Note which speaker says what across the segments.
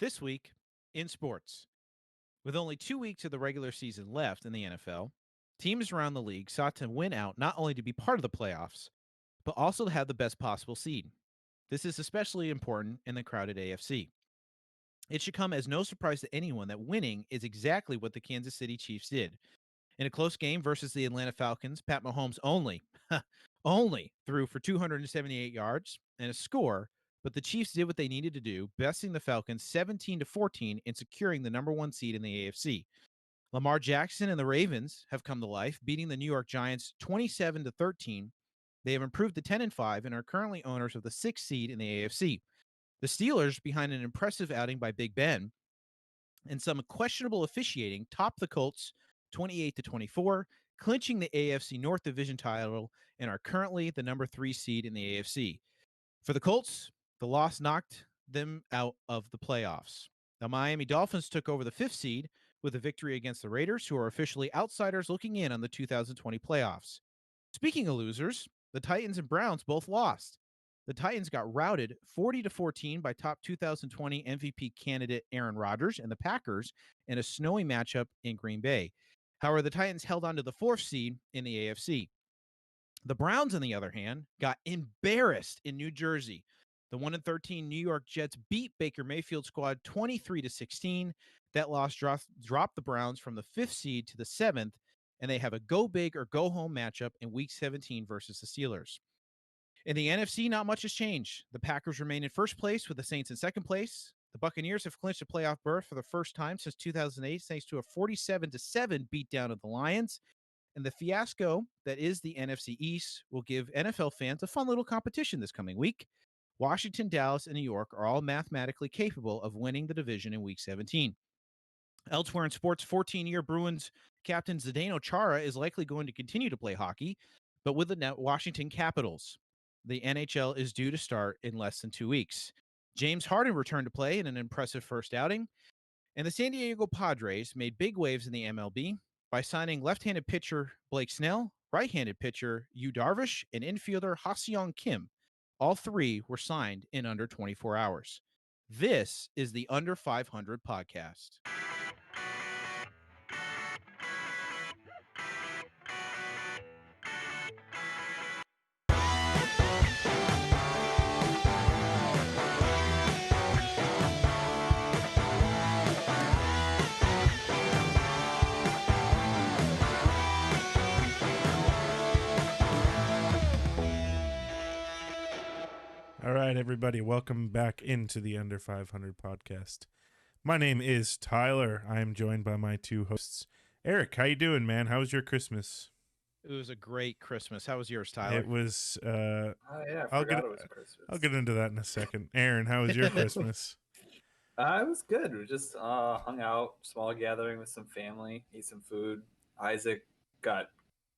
Speaker 1: This week in sports, with only 2 weeks of the regular season left in the NFL, teams around the league sought to win out not only to be part of the playoffs, but also to have the best possible seed. This is especially important in the crowded AFC. It should come as no surprise to anyone that winning is exactly what the Kansas City Chiefs did. In a close game versus the Atlanta Falcons, Pat Mahomes only threw for 278 yards and a score, but the Chiefs did what they needed to do, besting the Falcons 17-14 and securing the number 1 seed in the AFC. Lamar Jackson and the Ravens have come to life, beating the New York Giants 27-13. They have improved to 10-5 and are currently owners of the 6th seed in the AFC. The Steelers, behind an impressive outing by Big Ben and some questionable officiating, topped the Colts 28-24, clinching the AFC North Division title and are currently the number 3 seed in the AFC. For the Colts, the loss knocked them out of the playoffs. The Miami Dolphins took over the 5th seed with a victory against the Raiders, who are officially outsiders looking in on the 2020 playoffs. Speaking of losers, the Titans and Browns both lost. The Titans got routed 40-14 by top 2020 MVP candidate Aaron Rodgers and the Packers in a snowy matchup in Green Bay. However, the Titans held on to the 4th seed in the AFC. The Browns, on the other hand, got embarrassed in New Jersey. The 1-13 New York Jets beat Baker Mayfield's squad 23-16. That loss dropped the Browns from the 5th seed to the 7th, and they have a go big or go home matchup in Week 17 versus the Steelers. In the NFC, not much has changed. The Packers remain in first place with the Saints in second place. The Buccaneers have clinched a playoff berth for the first time since 2008 thanks to a 47-7 beatdown of the Lions. And the fiasco that is the NFC East will give NFL fans a fun little competition this coming week. Washington, Dallas, and New York are all mathematically capable of winning the division in Week 17. Elsewhere in sports, 14-year Bruins captain Zdeno Chara is likely going to continue to play hockey, but with the Washington Capitals. The NHL is due to start in less than 2 weeks. James Harden returned to play in an impressive first outing, and the San Diego Padres made big waves in the MLB by signing left-handed pitcher Blake Snell, right-handed pitcher Yu Darvish, and infielder Ha-Seong Kim. All 3 were signed in under 24 hours. This is the Under.500 podcast.
Speaker 2: All right, everybody, welcome back into the Under.500 podcast. My name is Tyler. I am joined by my 2 hosts. Eric, how you doing, man? How was your Christmas?
Speaker 1: It was a great Christmas. How was yours, Tyler?
Speaker 2: It was.
Speaker 3: Oh yeah, I forgot it was Christmas.
Speaker 2: I'll get into that in a second. Aaron, how was your Christmas?
Speaker 3: It was good. We just hung out, small gathering with some family, ate some food. Isaac got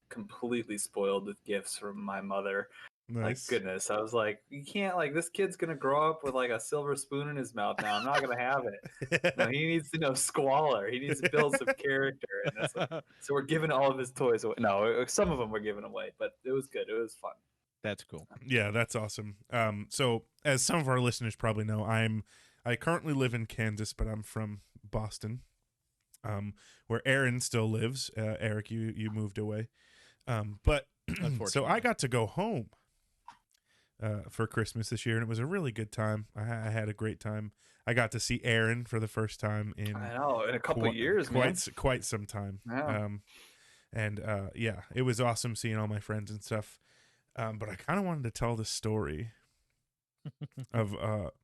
Speaker 3: completely spoiled with gifts from my mother.
Speaker 2: Nice.
Speaker 3: Like, goodness, I was like, you can't, like, this kid's gonna grow up with like a silver spoon in his mouth now. I'm not gonna have it. No, he needs to know squalor. He needs to build some character, and that's like, so we're giving all of his toys away. No, some of them we're giving away, but it was good. It was fun.
Speaker 1: That's cool.
Speaker 2: Yeah, that's awesome. So as some of our listeners probably know, I currently live in Kansas, but I'm from Boston, where Aaron still lives. Eric, you moved away, but so I got to go home for Christmas this year, and it was a really good time. I had a great time. I got to see Aaron for the first time in
Speaker 3: a couple of years,
Speaker 2: quite some time.
Speaker 3: Yeah.
Speaker 2: Yeah, it was awesome seeing all my friends and stuff. But I kind of wanted to tell the story of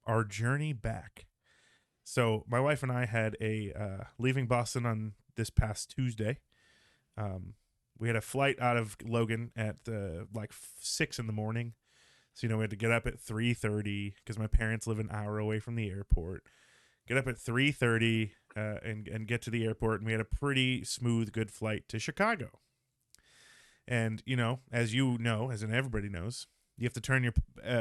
Speaker 2: our journey back. So my wife and I had leaving Boston on this past Tuesday. We had a flight out of Logan at 6 in the morning. So, we had to get up at 3:30 because my parents live an hour away from the airport. Get up at 3:30 and get to the airport, and we had a pretty smooth, good flight to Chicago. And, as everybody knows, you have to turn your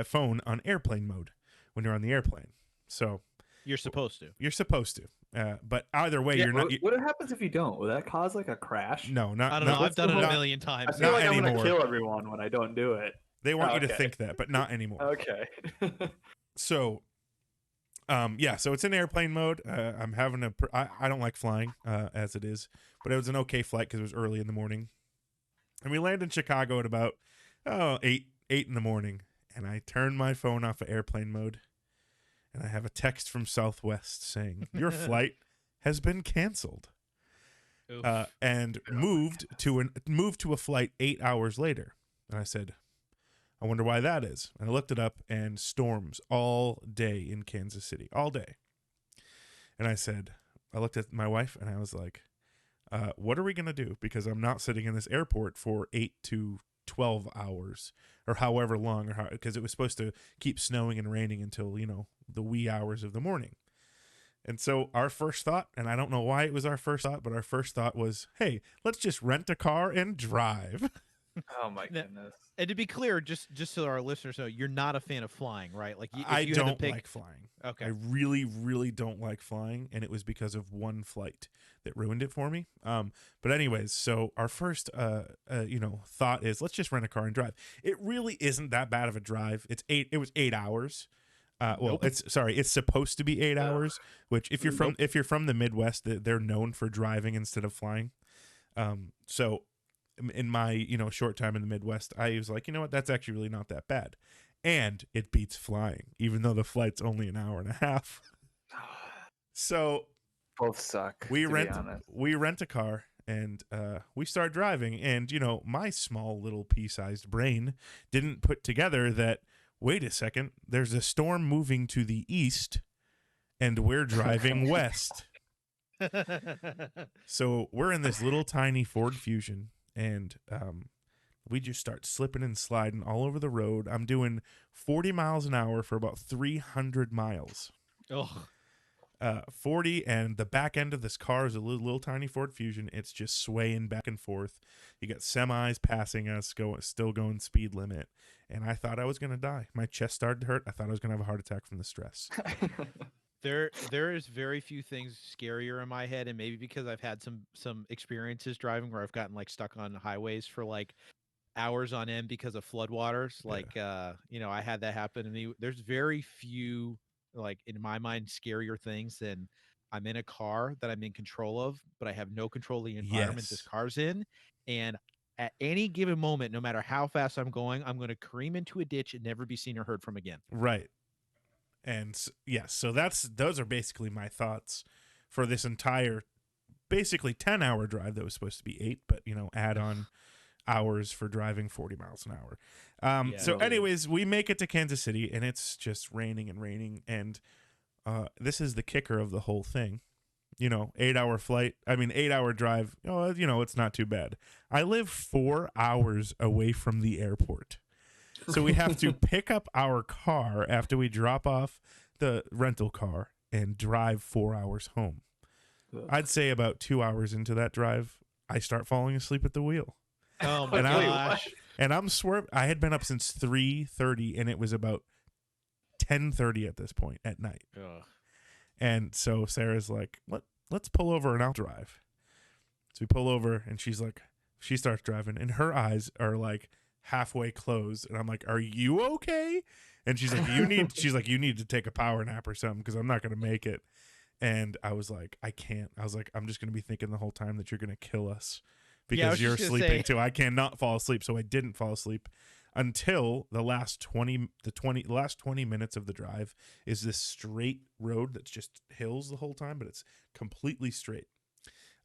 Speaker 2: phone on airplane mode when you're on the airplane. So
Speaker 1: You're supposed to.
Speaker 2: You're supposed to. But either way, you're not.
Speaker 3: What happens if you don't? Will that cause like a crash?
Speaker 2: No, not.
Speaker 1: I don't know. I've done it a million times.
Speaker 3: I feel like I'm
Speaker 2: anymore.
Speaker 3: going to kill everyone when I don't do it.
Speaker 2: They want you to think that, but not anymore.
Speaker 3: Okay.
Speaker 2: So, Yeah, so it's in airplane mode. I'm having I don't like flying as it is, but it was an okay flight because it was early in the morning. And we land in Chicago at about 8 in the morning. And I turn my phone off of airplane mode. And I have a text from Southwest saying, your flight has been canceled.
Speaker 1: Oof.
Speaker 2: And moved to a flight 8 hours later. And I said, I wonder why that is. And I looked it up, and storms all day in Kansas City, all day. And I looked at my wife, and I was like, what are we going to do? Because I'm not sitting in this airport for 8 to 12 hours or however long, because it was supposed to keep snowing and raining until, the wee hours of the morning. And so our first thought, and I don't know why it was our first thought, but our first thought was, hey, let's just rent a car and drive.
Speaker 3: Oh my goodness.
Speaker 1: And to be clear, just so our listeners know, you're not a fan of flying, right? Like if
Speaker 2: I
Speaker 1: you had to
Speaker 2: don't
Speaker 1: pick,
Speaker 2: like flying.
Speaker 1: Okay.
Speaker 2: I really, really don't like flying, and it was because of one flight that ruined it for me. But anyways, so our first, thought is let's just rent a car and drive. It really isn't that bad of a drive. It was 8 hours. Well,
Speaker 1: Nope.
Speaker 2: it's supposed to be 8 hours. Which if you're from
Speaker 3: Nope.
Speaker 2: if you're from the Midwest, they're known for driving instead of flying. So in my short time in the Midwest, I was like, you know what, that's actually really not that bad, and it beats flying, even though the flight's only an hour and a half. So
Speaker 3: Both suck.
Speaker 2: we
Speaker 3: to
Speaker 2: rent
Speaker 3: be honest.
Speaker 2: we rent a car and we start driving, and my small little pea-sized brain didn't put together that, wait a second, there's a storm moving to the east and we're driving west. So we're in this little tiny Ford Fusion, and we just start slipping and sliding all over the road. I'm doing 40 miles an hour for about 300 miles.
Speaker 1: Oh,
Speaker 2: 40, and the back end of this car is a little tiny Ford Fusion. It's just swaying back and forth. You got semis passing us, still going speed limit, and I thought I was going to die. My chest started to hurt. I thought I was going to have a heart attack from the stress.
Speaker 1: there is very few things scarier in my head, and maybe because I've had some experiences driving where I've gotten like stuck on highways for like hours on end because of floodwaters. Like I had that happen to me. There's very few, like in my mind, scarier things than I'm in a car that I'm in control of, but I have no control of the environment this
Speaker 2: Yes.
Speaker 1: car's in. And at any given moment, no matter how fast I'm going to careen into a ditch and never be seen or heard from again.
Speaker 2: Right. And yes, so those are basically my thoughts for this entire basically 10-hour drive that was supposed to be 8, but add on hours for driving 40 miles an hour. So anyways, we make it to Kansas City, and it's just raining and raining, and this is the kicker of the whole thing. 8-hour flight, 8-hour drive, it's not too bad. I live 4 hours away from the airport. So we have to pick up our car after we drop off the rental car and drive 4 hours home. I'd say about 2 hours into that drive, I start falling asleep at the wheel.
Speaker 1: Oh my
Speaker 2: And
Speaker 1: gosh.
Speaker 2: I'm swerving. I had been up since 3:30, and it was about 10:30 at this point at night.
Speaker 1: Ugh.
Speaker 2: And so Sarah's like, let's pull over and I'll drive. So we pull over, and she starts driving, and her eyes are like halfway closed, and I'm like, are you okay? And she's like, you need to take a power nap or something, because I'm not going to make it. And I was like, I can't. I was like, I'm just going to be thinking the whole time that you're going to kill us because you're sleeping too. I cannot fall asleep. So I didn't fall asleep until the last 20 minutes of the drive is this straight road that's just hills the whole time, but it's completely straight.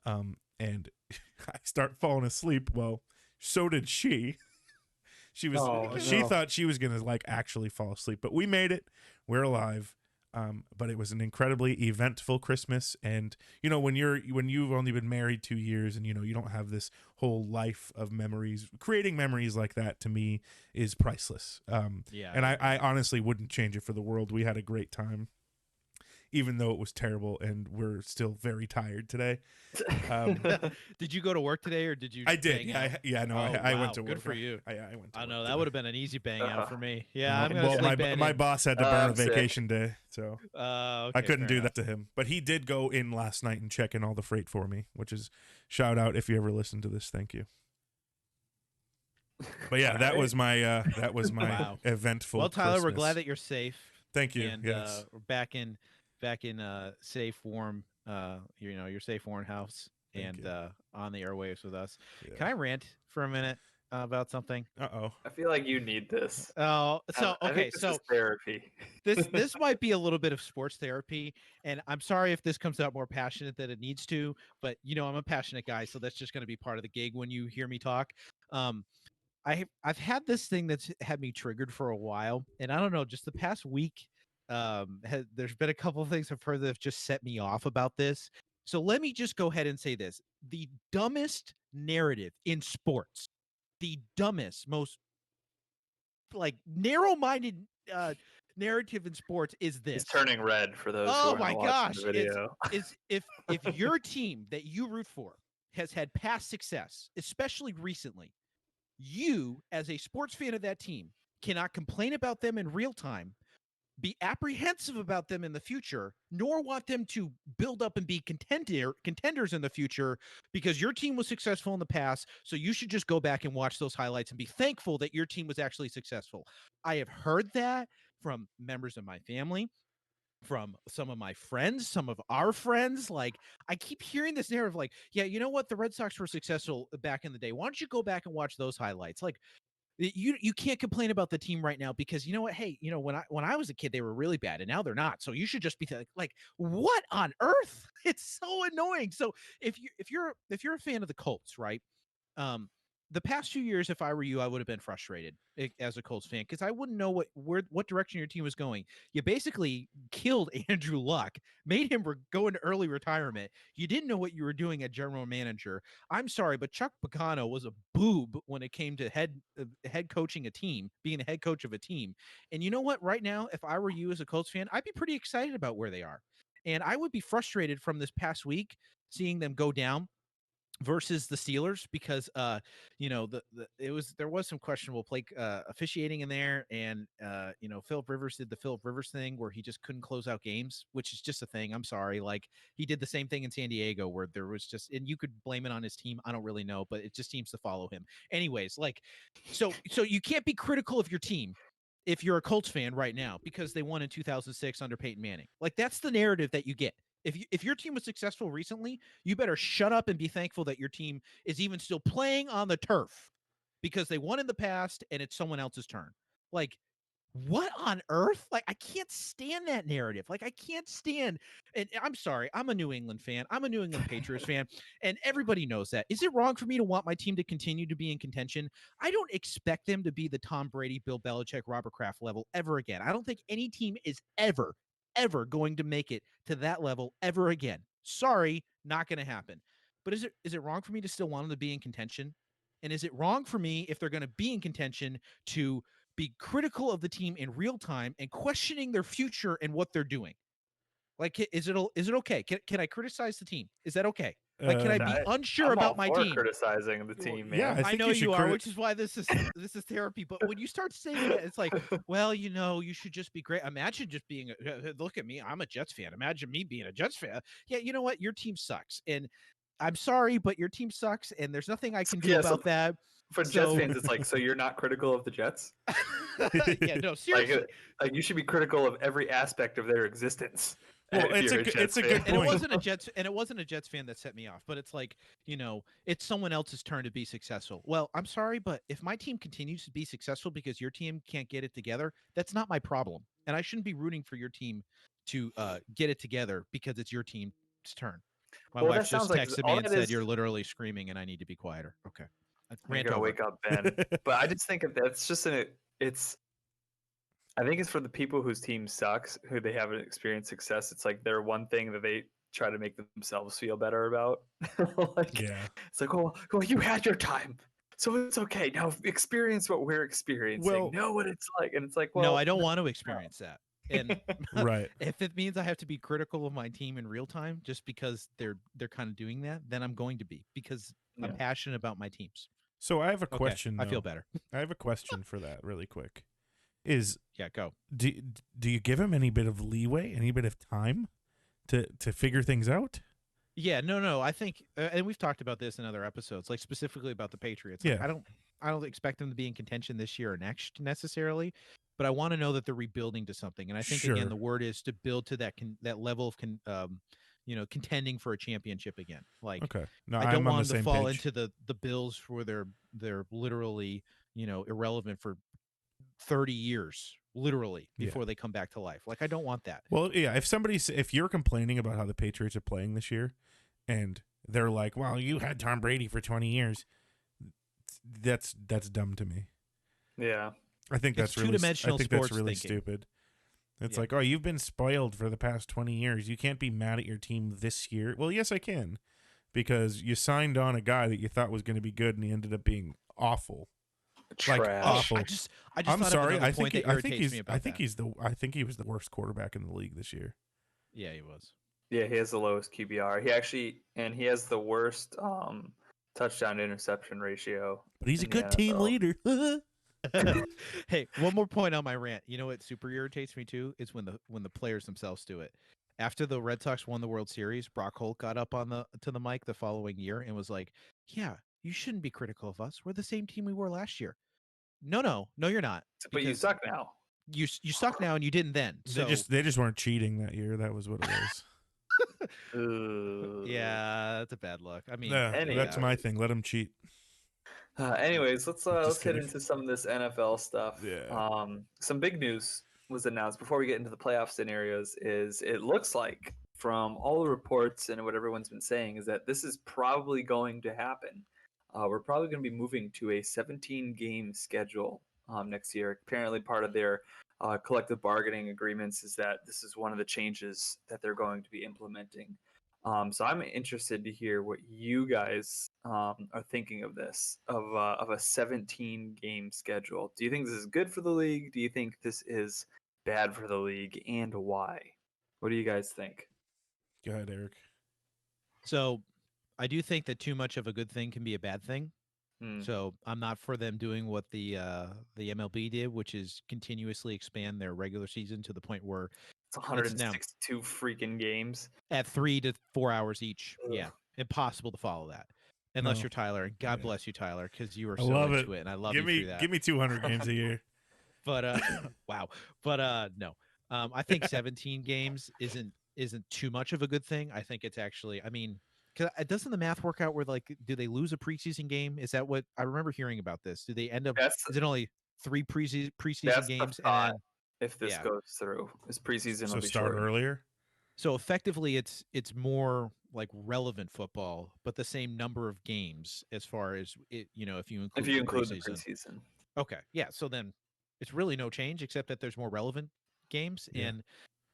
Speaker 2: And I start falling asleep. Well, so did she. She thought she was going to like actually fall asleep, but we made it. We're alive. But it was an incredibly eventful Christmas. And, when you've only been married 2 years and, you don't have this whole life of memories, creating memories like that to me is priceless. And I honestly wouldn't change it for the world. We had a great time, even though it was terrible, and we're still very tired today.
Speaker 1: Did you go to work today, or did you?
Speaker 2: I did. I went to work.
Speaker 1: Good for you.
Speaker 2: I went to work.
Speaker 1: I know that would have been an easy bang out for me. Yeah,
Speaker 2: No,
Speaker 1: I'm gonna sleep in.
Speaker 2: my boss had to burn a
Speaker 3: I'm sick.
Speaker 2: vacation day, so
Speaker 1: Okay,
Speaker 2: I couldn't
Speaker 1: fair
Speaker 2: do that to him. But he did go in last night and check in all the freight for me, which is shout out if you ever listen to this. Thank you. But yeah, that was my
Speaker 1: Wow.
Speaker 2: eventful.
Speaker 1: Well, Tyler, we're
Speaker 2: Christmas.
Speaker 1: glad that you're safe.
Speaker 2: Thank you.
Speaker 1: And
Speaker 2: yes.
Speaker 1: we're back in back in safe, warm, your safe, warm house,
Speaker 2: Thank
Speaker 1: and
Speaker 2: you.
Speaker 1: on the airwaves with us.
Speaker 2: Yeah.
Speaker 1: Can I rant for a minute about something?
Speaker 2: Uh-oh.
Speaker 3: I feel like you need this.
Speaker 1: Oh, so
Speaker 3: I
Speaker 1: okay,
Speaker 3: think this
Speaker 1: so
Speaker 3: is therapy.
Speaker 1: this might be a little bit of sports therapy, and I'm sorry if this comes out more passionate than it needs to, but I'm a passionate guy, so that's just going to be part of the gig when you hear me talk. Um, I've had this thing that's had me triggered for a while, and I don't know, just the past week, there's been a couple of things I've heard that have just set me off about this. So let me just go ahead and say this: the dumbest narrative in sports, the dumbest, most like narrow-minded narrative in sports is
Speaker 3: He's
Speaker 1: this.
Speaker 3: turning red for those who
Speaker 1: Oh
Speaker 3: are
Speaker 1: my
Speaker 3: not watching
Speaker 1: gosh,
Speaker 3: the video.
Speaker 1: is if your team that you root for has had past success, especially recently, you as a sports fan of that team cannot complain about them in real time, be apprehensive about them in the future, nor want them to build up and be contenders in the future because your team was successful in the past. So you should just go back and watch those highlights and be thankful that your team was actually successful. I have heard that from members of my family, from some of my friends, some of our friends. Like, I keep hearing this narrative, like, yeah, you know what? The Red Sox were successful back in the day. Why don't you go back and watch those highlights? Like, you can't complain about the team right now because you know what? Hey, when I was a kid, they were really bad, and now they're not. So you should just be like, what on earth? It's so annoying. So if you're a fan of the Colts, right? Um, the past 2 years, if I were you, I would have been frustrated as a Colts fan because I wouldn't know what direction your team was going. You basically killed Andrew Luck, made him go into early retirement. You didn't know what you were doing at general manager. I'm sorry, but Chuck Pagano was a boob when it came to head coaching a team, being the head coach of a team. And you know what? Right now, if I were you as a Colts fan, I'd be pretty excited about where they are, and I would be frustrated from this past week seeing them go down versus the Steelers because there was some questionable play officiating in there, and Philip Rivers did the Philip Rivers thing where he just couldn't close out games, which is just a thing. I'm sorry, like he did the same thing in San Diego where there was just, and you could blame it on his team. I don't really know, but it just seems to follow him. Anyways, like so you can't be critical of your team if you're a Colts fan right now because they won in 2006 under Peyton Manning. Like that's the narrative that you get. If your team was successful recently, you better shut up and be thankful that your team is even still playing on the turf because they won in the past and it's someone else's turn. Like, what on earth? Like, I can't stand that narrative. Like, I can't stand. And I'm sorry, I'm a New England fan. I'm a New England Patriots fan, and everybody knows that. Is it wrong for me to want my team to continue to be in contention? I don't expect them to be the Tom Brady, Bill Belichick, Robert Kraft level ever again. I don't think any team is ever going to make it to that level ever again. Sorry, not going to happen. But is it wrong for me to still want them to be in contention? And is it wrong for me if they're going to be in contention to be critical of the team in real time and questioning their future and what they're doing? Like, is it okay? Can I criticize the team? Is that okay? Like, can I be unsure
Speaker 3: I'm all
Speaker 1: about my
Speaker 3: for
Speaker 1: team?
Speaker 3: criticizing the team,
Speaker 2: Yeah,
Speaker 3: man.
Speaker 2: I
Speaker 1: I
Speaker 2: think
Speaker 1: know
Speaker 2: you should
Speaker 1: you are, which is why this is therapy. But when you start saying that, it's like, well, you should just be great. Imagine just being. Look at me, I'm a Jets fan. Imagine me being a Jets fan. Yeah, you know what? Your team sucks, and I'm sorry, but your team sucks, and there's nothing I can do
Speaker 3: Yeah, so
Speaker 1: about that.
Speaker 3: for Jets
Speaker 1: So,
Speaker 3: fans, it's like, so you're not critical of the Jets?
Speaker 1: yeah, no,
Speaker 3: Like,
Speaker 1: seriously.
Speaker 3: like you should be critical of every aspect of their existence.
Speaker 2: Well,
Speaker 3: If you're a
Speaker 2: it's
Speaker 3: Jets
Speaker 2: a
Speaker 3: fan.
Speaker 2: good
Speaker 1: And it
Speaker 2: point.
Speaker 1: wasn't a Jets fan that set me off, but it's like, it's someone else's turn to be successful. Well, I'm sorry, but if my team continues to be successful because your team can't get it together, that's not my problem. And I shouldn't be rooting for your team to get it together because it's your team's turn. My
Speaker 3: Well,
Speaker 1: wife
Speaker 3: that sounds
Speaker 1: just
Speaker 3: like
Speaker 1: texted me
Speaker 3: all
Speaker 1: and
Speaker 3: that
Speaker 1: said
Speaker 3: is.
Speaker 1: you're literally screaming and I need to be quieter. Okay.
Speaker 3: You're
Speaker 1: Rant
Speaker 3: gonna
Speaker 1: over.
Speaker 3: wake up Ben, but I just think of that's just it's. I think it's for the people whose team sucks, who they haven't experienced success. It's like their one thing that they try to make themselves feel better about. Like
Speaker 2: Yeah.
Speaker 3: it's like, oh, well, you had your time, so it's okay. Now experience what we're experiencing.
Speaker 2: Well,
Speaker 3: Know what it's like, and it's like,
Speaker 1: No,
Speaker 3: well,
Speaker 1: I don't
Speaker 3: no.
Speaker 1: want to experience that. And
Speaker 2: right.
Speaker 1: if it means I have to be critical of my team in real time just because they're kind of doing that, then I'm going to be because I'm
Speaker 3: Yeah.
Speaker 1: passionate about my teams.
Speaker 2: So I have a
Speaker 1: Okay,
Speaker 2: question
Speaker 1: I feel
Speaker 2: though.
Speaker 1: better.
Speaker 2: I have a question for that really quick. Is
Speaker 1: Yeah, go.
Speaker 2: do do you give him any bit of leeway, any bit of time to figure things out?
Speaker 1: Yeah, no. I think, and we've talked about this in other episodes, like specifically about the Patriots. Like,
Speaker 2: Yeah.
Speaker 1: I don't expect them to be in contention this year or next necessarily, but I want to know that they're rebuilding to something. And I think again,
Speaker 2: Sure.
Speaker 1: the word is to build to that level of contending for a championship again. Like
Speaker 2: Okay. No,
Speaker 1: I don't
Speaker 2: I'm on
Speaker 1: want
Speaker 2: the
Speaker 1: them to
Speaker 2: same
Speaker 1: fall
Speaker 2: page.
Speaker 1: into the Bills where they're literally irrelevant for 30 years literally
Speaker 2: Yeah.
Speaker 1: before they come back to life. Like I don't want that.
Speaker 2: Well, yeah, if you're complaining about how the Patriots are playing this year and they're like, "Well, you had Tom Brady for 20 years." That's dumb to me.
Speaker 3: Yeah.
Speaker 1: It's
Speaker 2: I
Speaker 1: two-dimensional
Speaker 2: think that's
Speaker 1: sports
Speaker 2: really
Speaker 1: thinking.
Speaker 2: stupid. It's
Speaker 1: Yeah.
Speaker 2: like, "Oh, you've been spoiled for the past 20 years. You can't be mad at your team this year." Well, yes, I can. Because you signed on a guy that you thought was going to be good and he ended up being awful. Like
Speaker 1: Oh,
Speaker 3: Trash.
Speaker 2: awful.
Speaker 1: I just
Speaker 2: I'm
Speaker 1: thought of
Speaker 2: sorry.
Speaker 1: another point that irritates me about that.
Speaker 2: I think he was the worst quarterback in the league this year.
Speaker 1: Yeah, he was.
Speaker 3: Yeah, he has the lowest QBR. He has the worst touchdown to interception ratio
Speaker 2: But he's a
Speaker 3: in the
Speaker 2: good team
Speaker 3: NFL.
Speaker 2: leader.
Speaker 1: Hey, one more point on my rant. You know what super irritates me too is when the players themselves do it. After the Red Sox won the World Series, Brock Holt got up on the mic the following year and was like, "Yeah, you shouldn't be critical of us. We're the same team we were last year." No, you're not
Speaker 3: But you
Speaker 1: because
Speaker 3: suck now.
Speaker 1: you suck now and you didn't then. So
Speaker 2: they just weren't cheating that year. That was what it was.
Speaker 1: yeah, that's a bad look. I mean,
Speaker 2: Yeah, that's
Speaker 1: yeah,
Speaker 2: my thing. Let him cheat.
Speaker 3: Anyways, let's
Speaker 2: Just
Speaker 3: hit
Speaker 2: kidding.
Speaker 3: into some of this NFL stuff.
Speaker 2: Yeah.
Speaker 3: Some big news was announced before we get into the playoff scenarios. Is it looks like from all the reports and what everyone's been saying is that this is probably going to happen. We're probably going to be moving to a 17-game schedule next year. Apparently, part of their collective bargaining agreements is that this is one of the changes that they're going to be implementing. So I'm interested to hear what you guys are thinking of this, of a 17 game schedule. Do you think this is good for the league? Do you think this is bad for the league, and why? What do you guys think?
Speaker 2: Go ahead, Eric.
Speaker 1: so I do think that too much of a good thing can be a bad thing.
Speaker 3: Hmm.
Speaker 1: So I'm not for them doing what the MLB did, which is continuously expand their regular season to the point where
Speaker 3: It's
Speaker 1: it's now
Speaker 3: 162 freaking games.
Speaker 1: at 3 to 4 hours each.
Speaker 3: Ugh.
Speaker 1: Yeah, impossible to follow that unless
Speaker 2: No.
Speaker 1: you're Tyler. And God
Speaker 2: Yeah.
Speaker 1: bless you, Tyler, because you are
Speaker 2: I
Speaker 1: so
Speaker 2: love it.
Speaker 1: into it, and I love you through that.
Speaker 2: Give me 200 games a year.
Speaker 1: But wow. But no. I think 17 games isn't too much of a good thing. I think it's actually. I mean, cause doesn't the math work out where like do they lose a preseason game? Is that what I remember hearing about this? Do they end up?
Speaker 3: That's
Speaker 1: Is it only three preseason
Speaker 3: that's the
Speaker 1: games and
Speaker 3: thought.
Speaker 1: then
Speaker 3: If this
Speaker 1: yeah?
Speaker 3: goes through, this preseason
Speaker 2: So
Speaker 3: will be
Speaker 2: start
Speaker 3: shortened.
Speaker 2: earlier.
Speaker 1: So effectively, it's more like relevant football, but the same number of games as far as it. If you
Speaker 3: If
Speaker 1: include
Speaker 3: you
Speaker 1: the
Speaker 3: include the
Speaker 1: preseason.
Speaker 3: preseason.
Speaker 1: Okay, yeah. So then it's really no change except that there's more relevant games,
Speaker 2: Yeah.
Speaker 1: and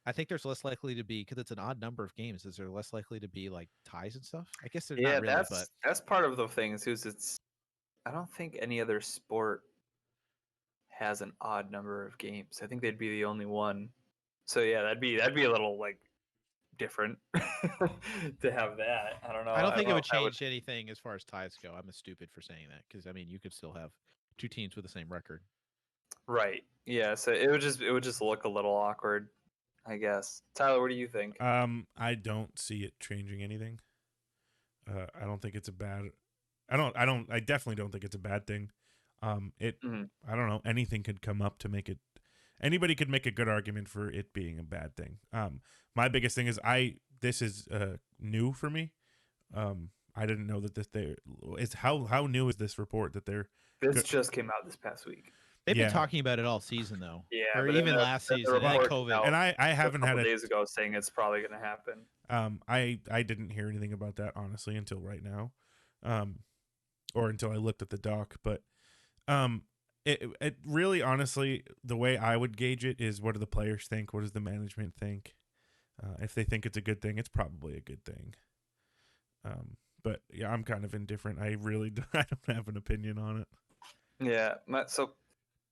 Speaker 1: I think there's less likely to be because it's an odd number of games. Is there less likely to be like ties and stuff? I guess there's not
Speaker 3: Yeah,
Speaker 1: really, but
Speaker 3: that's part of the thing too. Is it's I don't think any other sport has an odd number of games. I think they'd be the only one. So yeah, that'd be a little like different to have that. I don't know.
Speaker 1: I don't
Speaker 3: I don't
Speaker 1: think it
Speaker 3: know
Speaker 1: would
Speaker 3: if that would.
Speaker 1: change anything as far as ties go. I'm stupid for saying that because I mean you could still have two teams with the same record.
Speaker 3: Right. Yeah. So it would just look a little awkward, I guess. Tyler, what do you think?
Speaker 2: I don't see it changing anything. I don't think it's a bad. I definitely don't think it's a bad thing.
Speaker 3: Mhm.
Speaker 2: I don't know. Anything could come up to make it. Anybody could make a good argument for it being a bad thing. My biggest thing is this is new for me. I didn't know that how new is this report that they're
Speaker 3: This
Speaker 2: good.
Speaker 3: just came out this past week.
Speaker 1: They've been
Speaker 2: Yeah.
Speaker 1: talking about it all season though,
Speaker 3: Yeah,
Speaker 1: or
Speaker 3: but then
Speaker 1: even last
Speaker 3: the
Speaker 1: season, and then
Speaker 3: report
Speaker 1: COVID.
Speaker 3: came out
Speaker 2: And I
Speaker 3: a
Speaker 2: haven't had
Speaker 3: couple
Speaker 2: a
Speaker 3: days ago saying it's probably going to happen.
Speaker 2: I didn't hear anything about that honestly until right now, or until I looked at the doc. But it really honestly the way I would gauge it is what do the players think? What does the management think? If they think it's a good thing, it's probably a good thing. But yeah, I'm kind of indifferent. I really I don't have an opinion on it.
Speaker 3: Yeah. So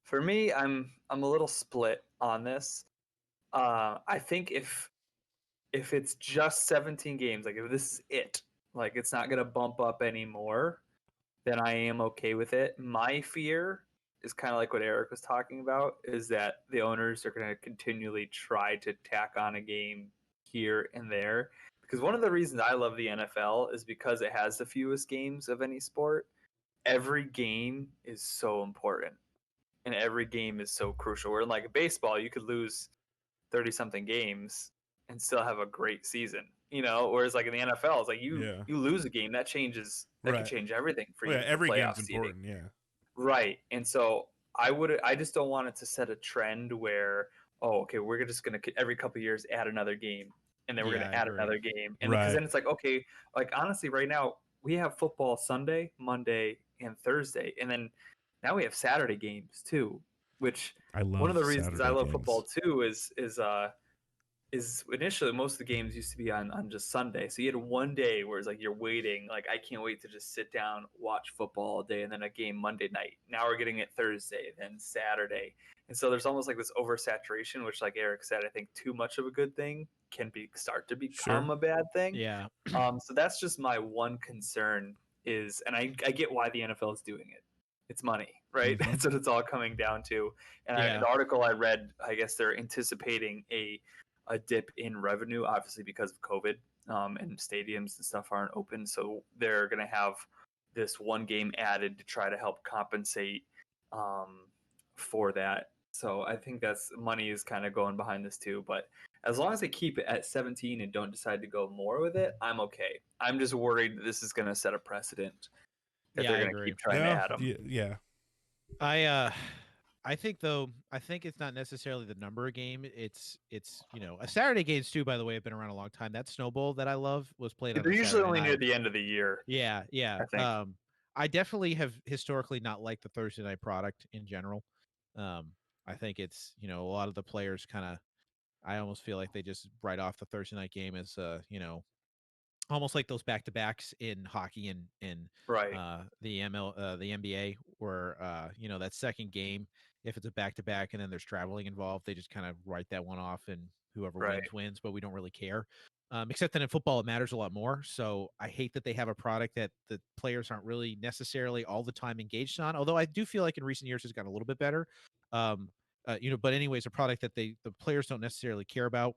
Speaker 3: for me, I'm a little split on this. I think if it's just 17 games, like if this is it, like it's not gonna bump up anymore, then I am okay with it. My fear is kind of like what Eric was talking about, is that the owners are gonna continually try to tack on a game here and there. Because one of the reasons I love the NFL is because it has the fewest games of any sport. Every game is so important. and every game is so crucial. Where in like baseball, you could lose 30 something games and still have a great season. Whereas like in the NFL, it's like you
Speaker 2: Yeah.
Speaker 3: lose a game that could
Speaker 2: Right.
Speaker 3: change everything for
Speaker 2: Well,
Speaker 3: you
Speaker 2: yeah,
Speaker 3: for
Speaker 2: every
Speaker 3: playoff
Speaker 2: game's
Speaker 3: seeding.
Speaker 2: important. Yeah.
Speaker 3: Right. And so I just don't want it to set a trend where, oh, okay, we're just going to every couple of years add another game, and then we're
Speaker 1: Yeah,
Speaker 3: going
Speaker 1: I
Speaker 3: to add
Speaker 1: agree.
Speaker 3: another game. And because
Speaker 2: Right.
Speaker 3: then it's like, okay, like honestly, right now we have football Sunday, Monday, and Thursday. And then now we have Saturday games too, which
Speaker 2: I
Speaker 3: one of
Speaker 2: love
Speaker 3: the reasons I
Speaker 2: Saturday
Speaker 3: love
Speaker 2: games.
Speaker 3: football too is initially most of the games used to be on just Sunday. So you had one day where it's like you're waiting, like I can't wait to just sit down, watch football all day, and then a game Monday night. Now we're getting it Thursday, then Saturday. And so there's almost like this oversaturation, which like Eric said, I think too much of a good thing can start to become
Speaker 2: Sure.
Speaker 3: a bad thing.
Speaker 1: Yeah.
Speaker 3: So that's just my one concern is, and I get why the NFL is doing it. It's money, right?
Speaker 2: Mhm.
Speaker 3: That's what it's all coming down to. And
Speaker 1: Yeah.
Speaker 3: the article I read, I guess they're anticipating a dip in revenue, obviously because of COVID, and stadiums and stuff aren't open. So they're going to have this one game added to try to help compensate for that. So I think that's money is kind of going behind this too. But as long as they keep it at 17 and don't decide to go more with it, I'm okay. I'm just worried that this is going to set a precedent that
Speaker 1: Yeah,
Speaker 3: they're
Speaker 1: I
Speaker 3: going to
Speaker 1: agree.
Speaker 3: keep trying to
Speaker 2: Yeah.
Speaker 3: add them.
Speaker 2: Yeah.
Speaker 1: I think though, I think it's not necessarily the number of game. It's a Saturday games too. By the way, have been around a long time. That Snow Bowl that I love was played on
Speaker 3: They're
Speaker 1: a
Speaker 3: usually
Speaker 1: Saturday
Speaker 3: only near
Speaker 1: night.
Speaker 3: the end of the year,
Speaker 1: Yeah, yeah.
Speaker 3: I think.
Speaker 1: I definitely have historically not liked the Thursday night product in general. I think it's a lot of the players kind of. I almost feel like they just write off the Thursday night game as almost like those back to backs in hockey and
Speaker 3: Right,
Speaker 1: the NBA, where that second game, if it's a back to back and then there's traveling involved, they just kind of write that one off and whoever
Speaker 3: right,
Speaker 1: wins, but we don't really care. Except that in football, it matters a lot more. So I hate that they have a product that the players aren't really necessarily all the time engaged on. Although I do feel like in recent years it's gotten a little bit better. Um, but anyways, a product that the players don't necessarily care about,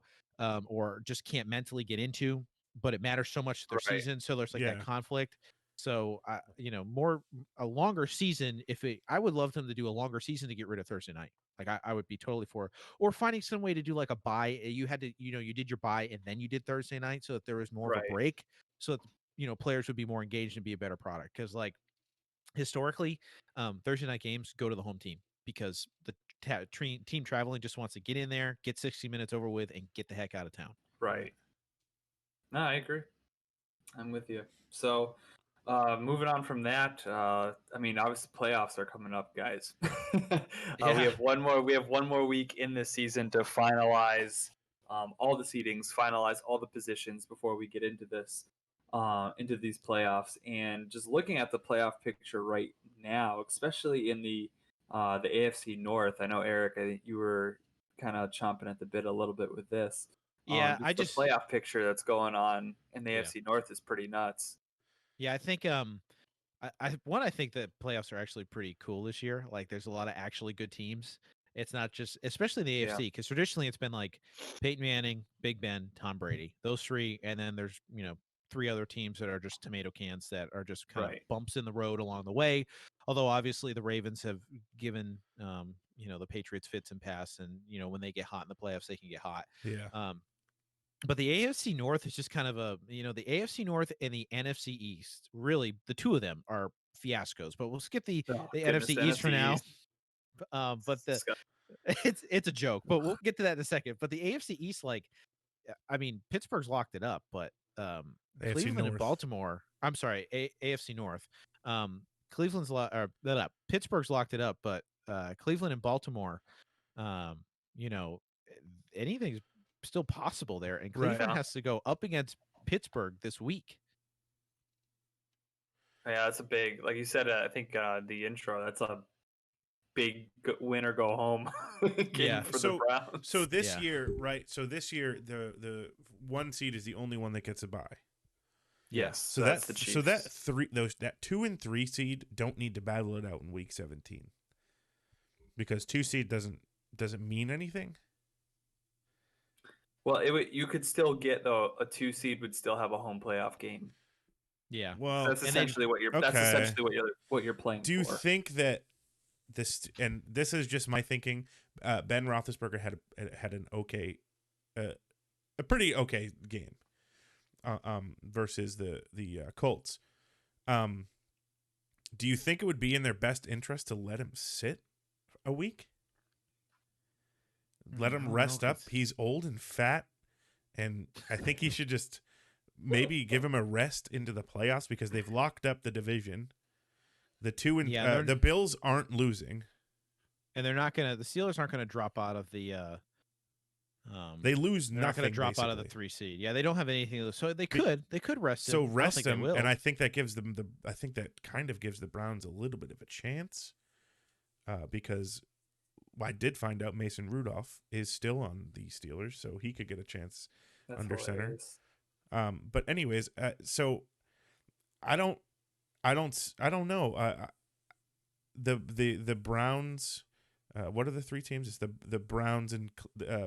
Speaker 1: or just can't mentally get into, but it matters so much to their
Speaker 3: right,
Speaker 1: season. So there's like that
Speaker 2: Yeah.
Speaker 1: conflict. So a longer season. I would love them to do a longer season to get rid of Thursday night. Like I would be totally for it. Or finding some way to do like a buy. You had to, you did your buy and then you did Thursday night so that there was more of a
Speaker 3: right.
Speaker 1: break. So that, players would be more engaged and be a better product. Because like historically, Thursday night games go to the home team because the team traveling just wants to get in there, get 60 minutes over with, and get the heck out of town.
Speaker 3: Right. No, I agree. I'm with you. So, moving on from that, I mean, obviously playoffs are coming up, guys. We
Speaker 1: Yeah.
Speaker 3: have one more. We have one more week in this season to finalize all the seedings, finalize all the positions before we get into this, into these playoffs. And just looking at the playoff picture right now, especially in the AFC North, I know Eric, I think you were kind of chomping at the bit a little bit with this.
Speaker 1: Yeah,
Speaker 3: Just the playoff picture that's going on in the
Speaker 1: yeah.
Speaker 3: AFC North is pretty nuts.
Speaker 1: Yeah, I think I think that playoffs are actually pretty cool this year. Like there's a lot of actually good teams. It's not just especially in the
Speaker 3: Yeah.
Speaker 1: AFC because traditionally it's been like Peyton Manning, Big Ben, Tom Brady. Those three, and then there's, three other teams that are just tomato cans that are just kind of
Speaker 3: Right.
Speaker 1: bumps in the road along the way. Although obviously the Ravens have given the Patriots fits and pass, and when they get hot in the playoffs they can get hot.
Speaker 2: Yeah.
Speaker 1: But the AFC North is just kind of the AFC North and the NFC East. Really, the two of them are fiascos. But we'll skip the
Speaker 3: Oh,
Speaker 1: the
Speaker 3: goodness,
Speaker 1: NFC
Speaker 3: the
Speaker 1: East for
Speaker 3: NFC
Speaker 1: now.
Speaker 3: East.
Speaker 1: But it's a joke. But we'll get to that in a second. But the AFC East, like, I mean, Pittsburgh's locked it up, but
Speaker 2: AFC
Speaker 1: Cleveland and
Speaker 2: North.
Speaker 1: Baltimore. I'm sorry, AFC North. Pittsburgh's locked it up, but Cleveland and Baltimore. Um, you know, anything's still possible there, and
Speaker 2: Right.
Speaker 1: Cleveland
Speaker 3: Yeah.
Speaker 1: has to go up against Pittsburgh this week.
Speaker 3: Yeah, that's a big, like you said, I think the intro, that's a big win or go home game
Speaker 1: Yeah.
Speaker 3: for the Browns.
Speaker 2: So this
Speaker 1: Yeah.
Speaker 2: year, right? So this year, the one seed is the only one that gets a bye.
Speaker 3: Yes.
Speaker 2: So
Speaker 3: that's
Speaker 2: that
Speaker 3: the Chiefs.
Speaker 2: so that 2 and 3 seed don't need to battle it out in week 17 because 2 seed doesn't mean anything.
Speaker 3: Well, you could still get though a 2 seed would still have a home playoff game.
Speaker 1: Yeah.
Speaker 2: Well,
Speaker 3: That's essentially what you're. That's
Speaker 2: okay.
Speaker 3: essentially what you're playing
Speaker 2: Do you
Speaker 3: for.
Speaker 2: think that this is just my thinking. Ben Roethlisberger had an okay, a pretty okay game, versus the Colts. Do you think it would be in their best interest to let him sit a week? Let
Speaker 1: I
Speaker 2: him
Speaker 1: don't know
Speaker 2: rest
Speaker 1: if
Speaker 2: up.
Speaker 1: it's
Speaker 2: He's old and fat, and I think he should just maybe give him a rest into the playoffs because they've locked up the division.
Speaker 1: yeah,
Speaker 2: The Bills aren't losing.
Speaker 1: and they're not gonna. The Steelers aren't gonna drop out of the.
Speaker 2: They lose
Speaker 1: They're not gonna
Speaker 2: nothing
Speaker 1: drop out of the
Speaker 2: basically.
Speaker 1: 3 seed. Yeah, they don't have anything. So they
Speaker 2: Be-
Speaker 1: could rest
Speaker 2: So
Speaker 1: him. I don't
Speaker 2: rest
Speaker 1: think they
Speaker 2: them, and
Speaker 1: will.
Speaker 2: I think that gives them I think that kind of gives the Browns a little bit of a chance, because I did find out Mason Rudolph is still on the Steelers, so he could get a chance
Speaker 3: That's
Speaker 2: under center.
Speaker 3: hilarious.
Speaker 2: But anyways, so I don't know. The Browns. What are the three teams? It's the Browns and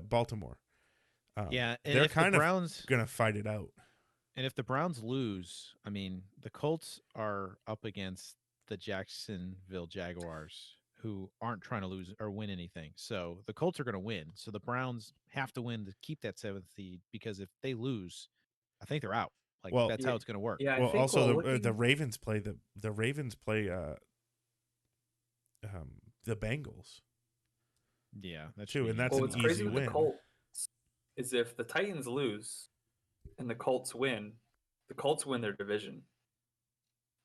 Speaker 2: Baltimore.
Speaker 1: Yeah, and
Speaker 2: They're
Speaker 1: if the
Speaker 2: kind of
Speaker 1: Browns
Speaker 2: gonna fight it out.
Speaker 1: and if the Browns lose, I mean, the Colts are up against the Jacksonville Jaguars, who aren't trying to lose or win anything. So the Colts are going to win. So the Browns have to win to keep that 7th seed because if they lose, I think they're out. Like
Speaker 2: Well,
Speaker 1: that's
Speaker 3: Yeah,
Speaker 1: how it's going to work.
Speaker 3: yeah. I
Speaker 2: well,
Speaker 3: think
Speaker 2: also
Speaker 3: while
Speaker 2: the
Speaker 3: looking,
Speaker 2: Ravens play the Bengals
Speaker 1: Yeah, that should
Speaker 2: too,
Speaker 1: be
Speaker 2: and
Speaker 1: easy.
Speaker 2: that's
Speaker 3: well,
Speaker 2: an
Speaker 3: what's crazy
Speaker 2: easy
Speaker 3: with the
Speaker 2: win.
Speaker 3: Colts is if the Titans lose and the Colts win, the Colts win their division,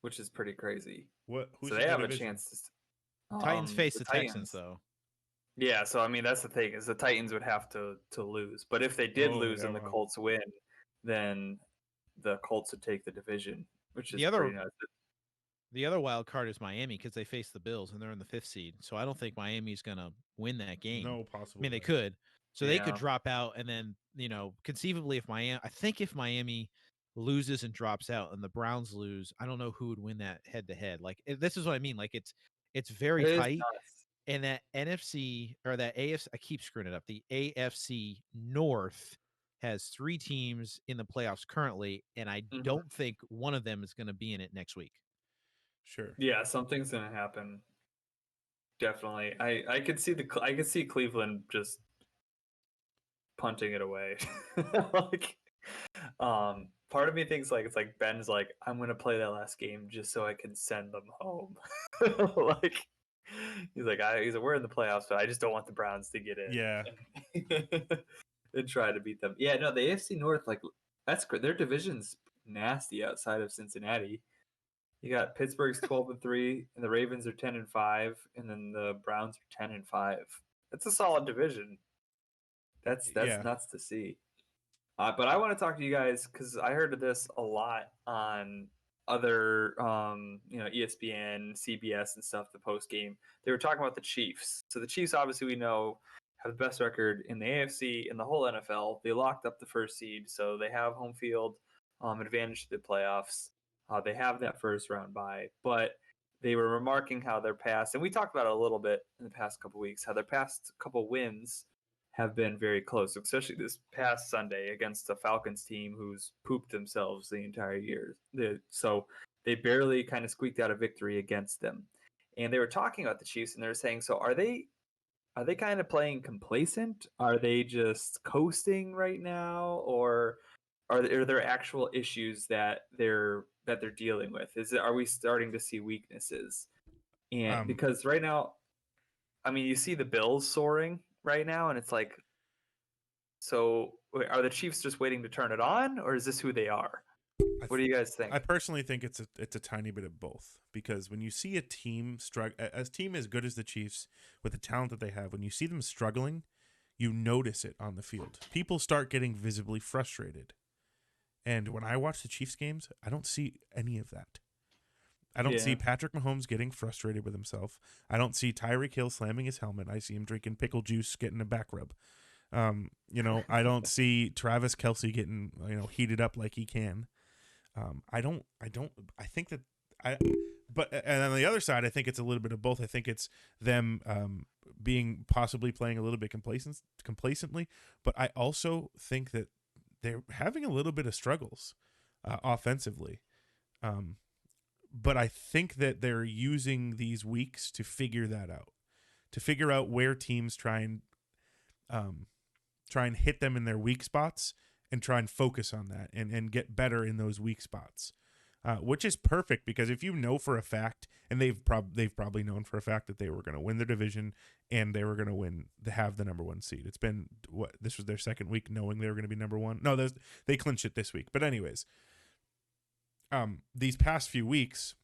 Speaker 3: which is pretty crazy.
Speaker 2: Who's
Speaker 3: So
Speaker 2: in
Speaker 3: they
Speaker 2: the
Speaker 3: have a
Speaker 2: division?
Speaker 3: chance to.
Speaker 1: Titans face
Speaker 3: The
Speaker 1: the Texans
Speaker 3: Titans.
Speaker 1: though.
Speaker 3: Yeah, so I mean that's the thing is the Titans would have to lose, but if they did
Speaker 2: Oh
Speaker 3: lose
Speaker 2: yeah,
Speaker 3: and the
Speaker 2: wow.
Speaker 3: Colts win, then the Colts would take the division, which is
Speaker 1: The other
Speaker 3: pretty nuts.
Speaker 1: the other wild card is Miami because they face the Bills and they're in the 5th seed. So I don't think Miami's going to win that game.
Speaker 2: No
Speaker 1: I
Speaker 2: possible
Speaker 1: mean, they
Speaker 2: way.
Speaker 1: could. So they could
Speaker 3: Yeah,
Speaker 1: drop out and then, conceivably if Miami loses and drops out and the Browns lose, I don't know who would win that head to head. Like this is what I mean. Like it's very
Speaker 3: it is
Speaker 1: tight
Speaker 3: nuts.
Speaker 1: and that NFC or that AFC, I keep screwing it up. The AFC North has 3 teams in the playoffs currently and I
Speaker 3: Mhm.
Speaker 1: don't think one of them is going to be in it next week.
Speaker 2: Sure.
Speaker 3: Yeah, something's gonna happen. Definitely, I could see I could see Cleveland just punting it away. Like, part of me thinks like it's like Ben's like I'm gonna play that last game just so I can send them home. Like he's like we're in the playoffs, but I just don't want the Browns to get
Speaker 2: Yeah.
Speaker 3: in and try to beat them. Yeah, no, the AFC North like that's great. Their division's nasty outside of Cincinnati. You got Pittsburgh's 12-3, and the Ravens are 10-5, and then the Browns are 10-5. That's a solid division. That's
Speaker 2: Yeah.
Speaker 3: nuts to see. But I want to talk to you guys because I heard of this a lot on other, ESPN, CBS, and stuff. The post game, they were talking about the Chiefs. So the Chiefs, obviously, we know have the best record in the AFC in the whole NFL. They locked up the first seed, so they have home field advantage to the playoffs. They have that first round bye, but they were remarking how their past, and we talked about it a little bit in the past couple weeks, how their past couple wins have been very close, especially this past Sunday against the Falcons team who's pooped themselves the entire year. So they barely kind of squeaked out a victory against them. And they were talking about the Chiefs and they were saying, so are they kind of playing complacent? Are they just coasting right now, or are there actual issues that they're dealing with? Are we starting to see weaknesses? And
Speaker 2: Um,
Speaker 3: because right now, I mean, you see the Bills soaring right now, and it's like, so are the Chiefs just waiting to turn it on, or is this who they are?
Speaker 2: I
Speaker 3: What do you guys
Speaker 2: I
Speaker 3: think?
Speaker 2: personally think it's a tiny bit of both because when you see a team team as good as the Chiefs with the talent that they have, when you see them struggling, you notice it on the field. People start getting visibly frustrated. And when I watch the Chiefs games, I don't see any of that. I don't see
Speaker 3: Yeah,
Speaker 2: Patrick Mahomes getting frustrated with himself. I don't see Tyreek Hill slamming his helmet. I see him drinking pickle juice, getting a back rub. I don't see Travis Kelce getting heated up like he can. I think that I, but and on the other side, I think it's a little bit of both. I think it's them being possibly playing a little bit complacently, but I also think that they're having a little bit of struggles offensively. Um, but I think that they're using these weeks to figure that out, to figure out where teams try and hit them in their weak spots and try and focus on that and get better in those weak spots. Which is perfect, because if you know for a fact, and they've probably known for a fact that they were going to win their division and they were going to have the number 1 seed. It's been this was their second week knowing they were going to be number 1. No, they clinched it this week. But anyways, these past few weeks,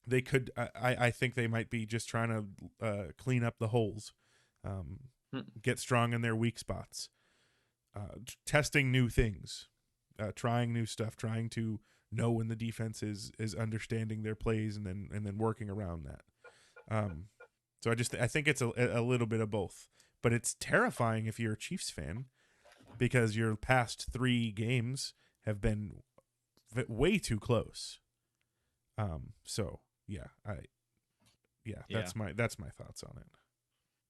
Speaker 2: they could. I think they might be just trying to clean up the holes, get strong in their weak spots, testing new things, trying new stuff, trying to know when the defense is understanding their plays and then working around that. So I think it's a little bit of both, but it's terrifying if you're a Chiefs fan, because your past 3 games have been way too close. So that's my thoughts on it.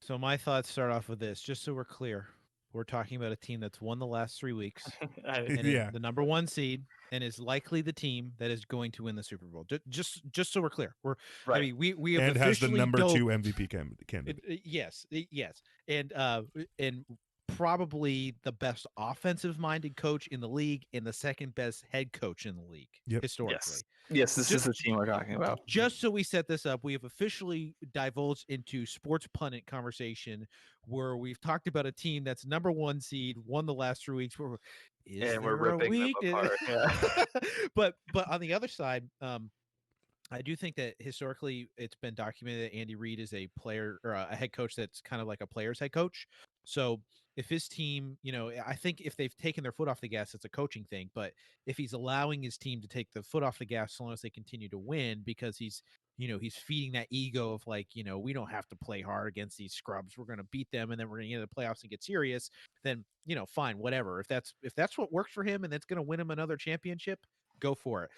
Speaker 1: So my thoughts start off with this, just so we're clear. We're talking about a team that's won the last 3 weeks and is the number 1 seed and is likely the team that is going to win the Super Bowl. Just so we're clear.
Speaker 3: Right.
Speaker 1: I mean, we have
Speaker 2: and has the
Speaker 1: officially
Speaker 2: number 2 MVP candidate.
Speaker 1: Yes, and probably the best offensive minded coach in the league and the second best head coach in the league historically.
Speaker 3: Yes, this is the team we're talking about.
Speaker 1: Just so we set this up, we have officially divulged into sports pundit conversation where we've talked about a team that's number 1 seed, won the last 3 weeks.
Speaker 3: We're ripping them apart. Yeah.
Speaker 1: but on the other side, I do think that historically it's been documented that Andy Reid is a player or a head coach that's kind of like a player's head coach. So if his team, I think if they've taken their foot off the gas, it's a coaching thing. But if he's allowing his team to take the foot off the gas as long as they continue to win, because he's feeding that ego of like, we don't have to play hard against these scrubs. We're going to beat them and then we're going to get into the playoffs and get serious. Then, fine, whatever. If that's what works for him and that's going to win him another championship, go for it.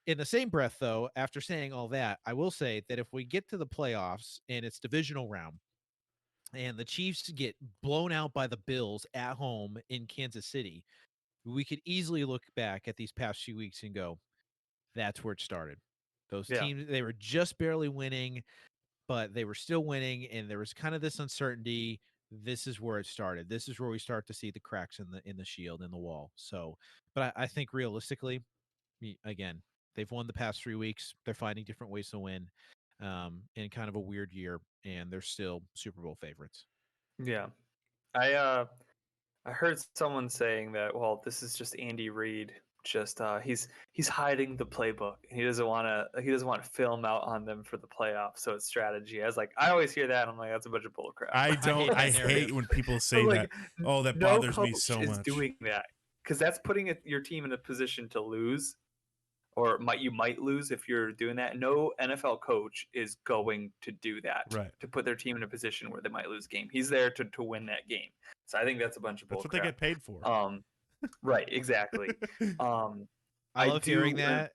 Speaker 1: In the same breath, though, after saying all that, I will say that if we get to the playoffs and it's divisional round and the Chiefs get blown out by the Bills at home in Kansas City, we could easily look back at these past few weeks and go, that's where it started. Those teams, they were just barely winning, but they were still winning, and there was kind of this uncertainty. This is where it started. This is where we start to see the cracks in the shield, in the wall. So, but I think realistically, again, they've won the past 3 weeks. They're finding different ways to win in kind of a weird year, and they're still Super Bowl favorites.
Speaker 3: Yeah. I heard someone saying that, well, this is just Andy Reid. Just he's hiding the playbook. He doesn't want to film out on them for the playoffs, so it's strategy. I always hear that, and I'm like, that's a bunch of bullcrap.
Speaker 2: I hate when people say that. Oh, that bothers me so much.
Speaker 3: Doing that, because that's putting your team in a position to lose, or you might lose if you're doing that. No NFL coach is going to do that, to put their team in a position where they might lose a game. He's there to win that game. So I think that's a bunch of bullcrap.
Speaker 2: That's what they get paid for.
Speaker 3: Right, exactly.
Speaker 1: I love hearing that.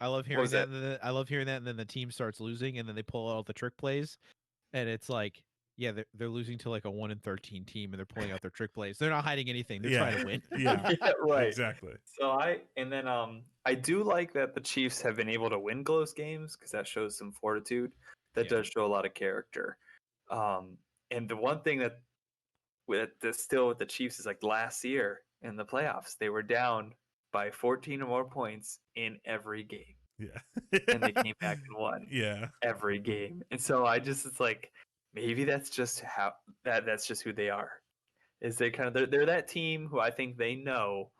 Speaker 1: I love hearing that. I love hearing that, and then the team starts losing, and then they pull out the trick plays, and it's like, yeah, they're losing to like a 1-13 team, and they're pulling out their trick plays. They're not hiding anything. They're trying to win.
Speaker 2: Yeah,
Speaker 3: right.
Speaker 2: Exactly.
Speaker 3: So I do like that the Chiefs have been able to win close games, because that shows some fortitude. That does show a lot of character. And the one thing that's still with the Chiefs is like last year in the playoffs, they were down by 14 or more points in every game.
Speaker 2: Yeah.
Speaker 3: And they came back and won.
Speaker 2: Yeah.
Speaker 3: Every game. And so it's like, maybe that's just that's just who they are. Is they're that team who I think they know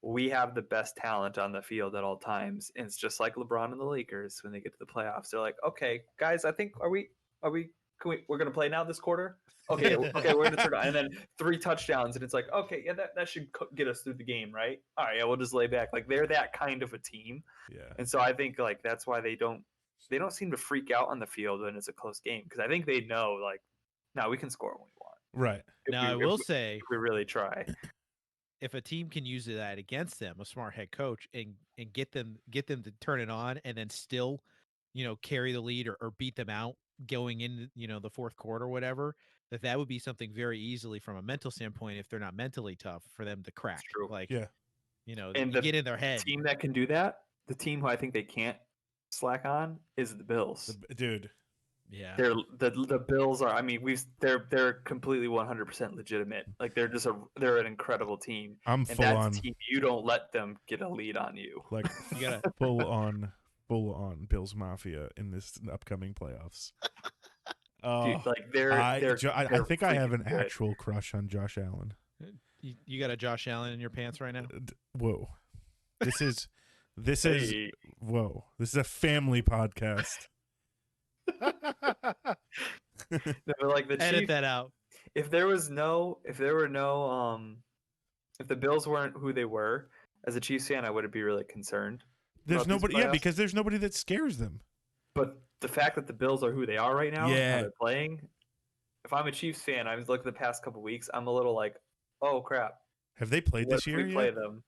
Speaker 3: we have the best talent on the field at all times. And it's just like LeBron and the Lakers when they get to the playoffs. They're like, okay, guys, I think we're gonna play now this quarter. Okay, we're gonna turn on, and then 3 touchdowns, and it's like, okay, yeah, that should get us through the game, right? All right, yeah, we'll just lay back. Like, they're that kind of a team.
Speaker 2: Yeah.
Speaker 3: And so I think like that's why they don't seem to freak out on the field when it's a close game, because I think they know like, no, we can score when we want.
Speaker 2: Right.
Speaker 1: Now I will say,
Speaker 3: if we really try,
Speaker 1: if a team can use that against them, a smart head coach, and get them to turn it on, and then still, carry the lead or beat them out going into the fourth quarter or whatever, that would be something very easily from a mental standpoint, if they're not mentally tough, for them to crack.
Speaker 3: True.
Speaker 1: Like,
Speaker 2: yeah,
Speaker 1: and get in their head.
Speaker 3: The team that can do that, the team who I think they can't slack on is the Bills.
Speaker 2: Dude,
Speaker 1: Yeah.
Speaker 3: The Bills are. I mean, they're completely 100% legitimate. Like they're an incredible team,
Speaker 2: I'm
Speaker 3: and
Speaker 2: full
Speaker 3: that's
Speaker 2: on
Speaker 3: a team you don't let them get a lead on you.
Speaker 2: like
Speaker 1: You gotta.
Speaker 2: full on Bills Mafia in this upcoming playoffs.
Speaker 3: Dude,
Speaker 2: Oh,
Speaker 3: like
Speaker 2: I
Speaker 3: they're
Speaker 2: think I have an
Speaker 3: freaking good.
Speaker 2: actual crush on Josh Allen.
Speaker 1: You got a Josh Allen in your pants right now.
Speaker 2: Whoa, this is
Speaker 3: Hey.
Speaker 2: whoa. This is a family podcast.
Speaker 3: No, but like the
Speaker 1: Edit
Speaker 3: Chiefs,
Speaker 1: that out.
Speaker 3: if the Bills weren't who they were, as a Chiefs fan, I would be really concerned.
Speaker 2: There's
Speaker 3: about these
Speaker 2: nobody, yeah,
Speaker 3: playoffs.
Speaker 2: because there's nobody that scares them.
Speaker 3: But the fact that the Bills are who they are right now, and
Speaker 2: Yeah.
Speaker 3: how they're playing, if I'm a Chiefs fan, I was looking at the past couple weeks, I'm a little like, oh crap,
Speaker 2: Have they played
Speaker 3: what
Speaker 2: this
Speaker 3: if
Speaker 2: year
Speaker 3: we play
Speaker 2: yet?
Speaker 3: them?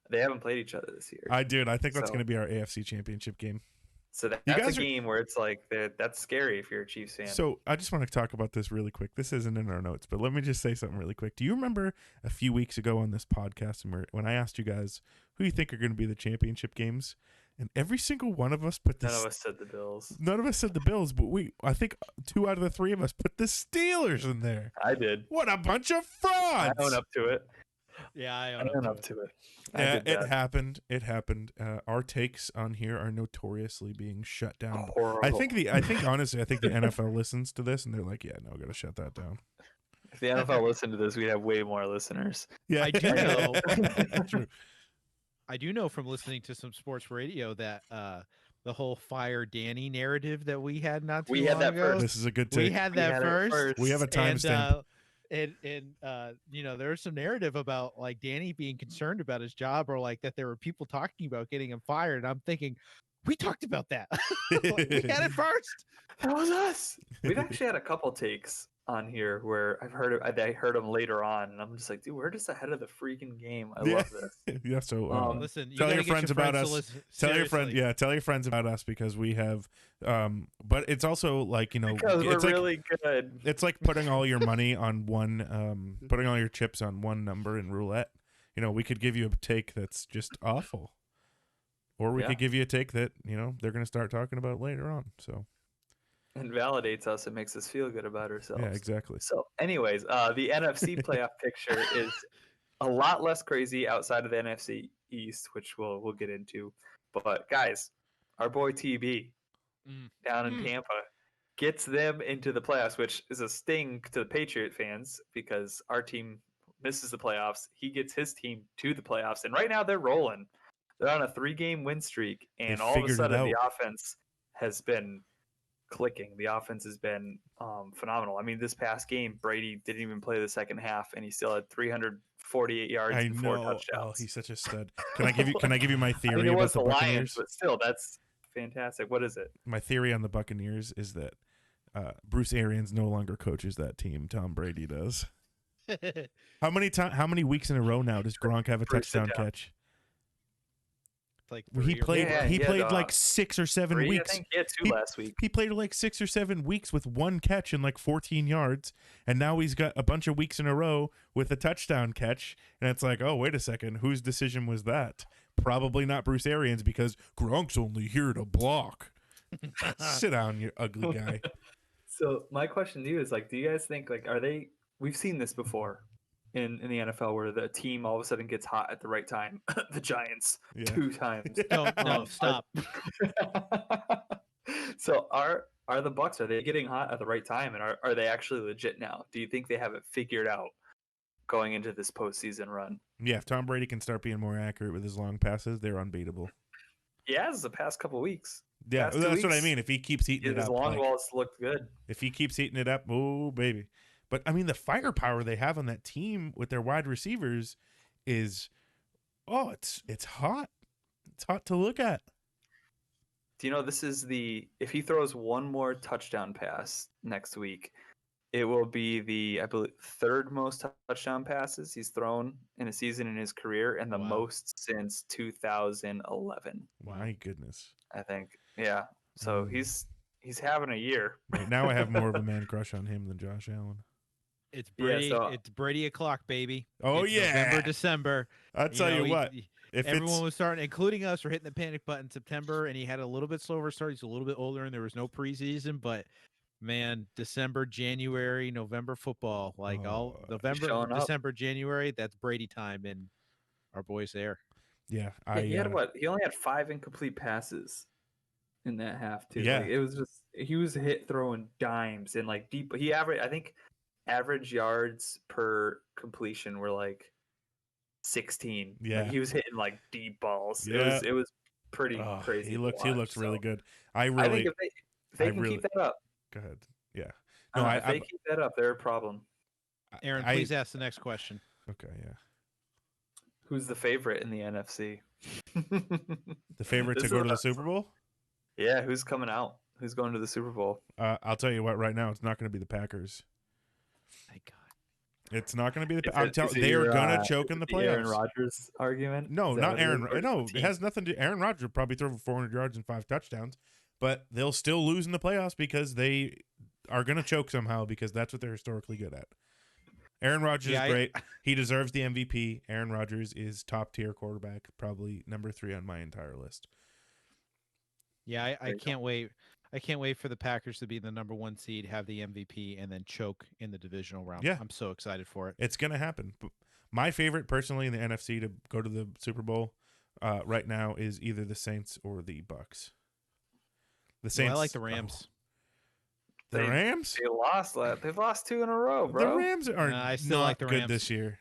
Speaker 3: They haven't played each other this year.
Speaker 2: I think that's
Speaker 3: So-
Speaker 2: going to be our AFC Championship game.
Speaker 3: So
Speaker 2: You
Speaker 3: that's
Speaker 2: guys
Speaker 3: a
Speaker 2: are-
Speaker 3: game where it's like that's scary if you're a Chiefs fan.
Speaker 2: So I just want to talk about this really quick. This isn't in our notes, but let me just say something really quick. Do you remember a few weeks ago on this podcast when I asked you guys who you think are going to be the championship games? And every single one of us put this.
Speaker 3: None of us said the Bills.
Speaker 2: None of us said the Bills, but I think 2 out of the 3 of us put the Steelers in there.
Speaker 3: I did.
Speaker 2: What a bunch of
Speaker 3: I
Speaker 2: frauds!
Speaker 3: own up to it.
Speaker 1: Yeah, I
Speaker 3: I
Speaker 1: own
Speaker 3: own
Speaker 1: up
Speaker 3: up
Speaker 1: to it.
Speaker 3: to it. I
Speaker 2: Yeah,
Speaker 3: did
Speaker 2: it
Speaker 3: that.
Speaker 2: happened. It happened. Our takes on here are notoriously being shut down.
Speaker 3: Horrible.
Speaker 2: I think honestly, I think the NFL listens to this and they're like, yeah, no, gotta shut that down.
Speaker 3: If the NFL listened to this, we'd have way more listeners.
Speaker 2: Yeah,
Speaker 1: I do know.
Speaker 2: True.
Speaker 1: I do know from listening to some sports radio that the whole fire Danny narrative that we had not too
Speaker 3: We had
Speaker 1: long
Speaker 3: that
Speaker 1: ago.
Speaker 3: first.
Speaker 2: This is a good
Speaker 1: We
Speaker 2: take.
Speaker 1: had
Speaker 3: We
Speaker 1: that
Speaker 3: had it
Speaker 1: first.
Speaker 2: We have a timestamp.
Speaker 1: And you know, there's some narrative about like Danny being concerned about his job, or like that there were people talking about getting him fired. And I'm thinking, we talked about that. Like, we had it first.
Speaker 3: That was us. We've actually had a couple takes on here where I heard them later on, and I'm just like, dude, we're just ahead of the freaking game. I
Speaker 2: Yeah.
Speaker 3: love this.
Speaker 2: Yeah, so
Speaker 1: Listen, you
Speaker 2: tell
Speaker 1: gotta
Speaker 2: your
Speaker 1: get
Speaker 2: friends about us.
Speaker 1: to listen.
Speaker 2: tell your friends,
Speaker 1: Seriously.
Speaker 2: tell your friends about us because we have but it's also like, you know,
Speaker 3: Because we're
Speaker 2: it's like
Speaker 3: really good.
Speaker 2: it's like putting all your money on one putting all your chips on one number in roulette. You know, we could give you a take that's just awful. Or we
Speaker 3: Yeah.
Speaker 2: could give you a take that, you know, they're going to start talking about later on. So,
Speaker 3: And validates us. It makes us feel good about ourselves.
Speaker 2: yeah, exactly.
Speaker 3: So, anyways, the NFC playoff picture is a lot less crazy outside of the NFC East, which we'll get into. But guys, our boy TB down in Tampa gets them into the playoffs, which is a sting to the Patriot fans because our team misses the playoffs. He gets his team to the playoffs, and right now they're rolling. They're on a 3-game win streak, and all of a
Speaker 2: figured it
Speaker 3: sudden the
Speaker 2: out.
Speaker 3: offense has been clicking. The offense has been phenomenal. I mean, this past game, Brady didn't even play the second half, and he still had 348 yards
Speaker 2: I
Speaker 3: and 4
Speaker 2: know.
Speaker 3: touchdowns.
Speaker 2: Oh, he's such a stud. Can I give you my
Speaker 3: I
Speaker 2: theory
Speaker 3: mean, it
Speaker 2: about
Speaker 3: was
Speaker 2: the
Speaker 3: the Lions,
Speaker 2: Buccaneers?
Speaker 3: but still, that's fantastic. What is it?
Speaker 2: My theory on the Buccaneers is that Bruce Arians no longer coaches that team. Tom Brady does. How many weeks in a row now does Gronk have a
Speaker 3: Bruce, sit
Speaker 2: touchdown
Speaker 3: down.
Speaker 2: catch?
Speaker 1: Like
Speaker 2: He
Speaker 1: 3 or
Speaker 2: played.
Speaker 1: 4.
Speaker 3: Yeah,
Speaker 2: he
Speaker 3: he had,
Speaker 2: played like 6 or 7
Speaker 3: 3,
Speaker 2: weeks.
Speaker 3: I think he had 2
Speaker 2: He-
Speaker 3: last week.
Speaker 2: He played like 6 or 7 weeks with 1 catch and like 14 yards, and now he's got a bunch of weeks in a row with a touchdown catch. And it's like, oh, wait a second, whose decision was that? Probably not Bruce Arians because Gronk's only here to block. Sit down, you ugly guy.
Speaker 3: So my question to you is like, do you guys think like we've seen this before in the NFL where the team all of a sudden gets hot at the right time. The Giants
Speaker 2: Yeah.
Speaker 3: 2 times.
Speaker 1: No, stop.
Speaker 3: So are the Bucks, are they getting hot at the right time, and are they actually legit now? Do you think they have it figured out going into this postseason run?
Speaker 2: Yeah, if Tom Brady can start being more accurate with his long passes, they're unbeatable.
Speaker 3: He has the past couple weeks.
Speaker 2: Yeah,
Speaker 3: Past 2
Speaker 2: that's what I
Speaker 3: weeks,
Speaker 2: mean. If he keeps heating it
Speaker 3: His
Speaker 2: up,
Speaker 3: long
Speaker 2: like,
Speaker 3: balls looked good.
Speaker 2: if he keeps heating it up, oh baby. But I mean, the firepower they have on that team with their wide receivers is, it's hot. It's hot to look at.
Speaker 3: Do you know this is if he throws one more touchdown pass next week, it will be the, I believe, 3rd most touchdown passes he's thrown in a season in his career, and the
Speaker 1: Wow.
Speaker 3: most since 2011,
Speaker 2: My goodness.
Speaker 3: I think. Yeah. So he's having a year.
Speaker 2: Right now, I have more of a man crush on him than Josh Allen.
Speaker 1: It's
Speaker 3: Yeah,
Speaker 1: Brady.
Speaker 3: so-
Speaker 1: It's Brady o'clock, baby.
Speaker 2: Oh,
Speaker 1: It's
Speaker 2: yeah.
Speaker 1: November, December.
Speaker 2: I'll tell you
Speaker 1: know,
Speaker 2: what. If
Speaker 1: Everyone
Speaker 2: it's
Speaker 1: was starting, including us, were hitting the panic button in September, and he had a little bit slower start. He's a little bit older, and there was no preseason. But man, December, January, November football, like all
Speaker 3: He's
Speaker 1: November,
Speaker 3: showing up.
Speaker 1: December, January, that's Brady time, and our boys there.
Speaker 2: yeah,
Speaker 3: Yeah, he had what? He only had 5 incomplete passes in that half too.
Speaker 2: Yeah.
Speaker 3: Like it was just he was hit throwing dimes and like deep. He averaged, I think, average yards per completion were like 16. Like
Speaker 2: Yeah.
Speaker 3: he was hitting like deep balls.
Speaker 2: Yeah.
Speaker 3: It was pretty
Speaker 2: Oh,
Speaker 3: crazy.
Speaker 2: he
Speaker 3: To
Speaker 2: looks
Speaker 3: watch,
Speaker 2: really
Speaker 3: so
Speaker 2: good.
Speaker 3: I think if they can keep that up,
Speaker 2: go ahead. Yeah.
Speaker 3: I
Speaker 2: No,
Speaker 3: don't know, if they keep that up, they're a problem.
Speaker 1: Aaron,
Speaker 2: I
Speaker 1: please ask the next question.
Speaker 2: okay, yeah.
Speaker 3: Who's the favorite in the NFC?
Speaker 2: The favorite to
Speaker 3: This
Speaker 2: go
Speaker 3: is
Speaker 2: to the
Speaker 3: a-
Speaker 2: Super Bowl?
Speaker 3: Yeah, who's coming out? Who's going to the Super Bowl?
Speaker 2: I'll tell you what. Right now, it's not going to be the Packers.
Speaker 1: Thank God.
Speaker 2: It's not going to be the.
Speaker 3: Is
Speaker 2: I'm
Speaker 3: it-
Speaker 2: telling
Speaker 3: is it
Speaker 2: they are
Speaker 3: your,
Speaker 2: going to
Speaker 3: is
Speaker 2: choke in
Speaker 3: it
Speaker 2: the
Speaker 3: Aaron
Speaker 2: playoffs.
Speaker 3: Rodgers argument?
Speaker 2: No,
Speaker 3: Is that
Speaker 2: not
Speaker 3: what it
Speaker 2: Aaron.
Speaker 3: is? Or just
Speaker 2: No,
Speaker 3: the
Speaker 2: it
Speaker 3: team?
Speaker 2: has nothing to. Aaron Rodgers will probably throw for 400 yards and 5 touchdowns, but they'll still lose in the playoffs because they are going to choke somehow because that's what they're historically good at. Aaron Rodgers is great. He deserves the MVP. Aaron Rodgers is top tier quarterback, probably number 3 on my entire list.
Speaker 1: Yeah, I
Speaker 3: you go.
Speaker 1: can't wait. I can't wait for the Packers to be the number 1 seed, have the MVP, and then choke in the divisional round.
Speaker 2: Yeah.
Speaker 1: I'm so excited for it.
Speaker 2: It's going to happen. My favorite personally in the NFC to go to the Super Bowl right now is either the Saints or the Bucks. The Saints.
Speaker 1: I like the Rams.
Speaker 2: The Rams?
Speaker 3: They lost that. They've lost 2 in a row,
Speaker 2: The
Speaker 3: bro.
Speaker 2: Rams are
Speaker 1: I still
Speaker 2: not
Speaker 1: like the
Speaker 2: good
Speaker 1: Rams.
Speaker 2: this year.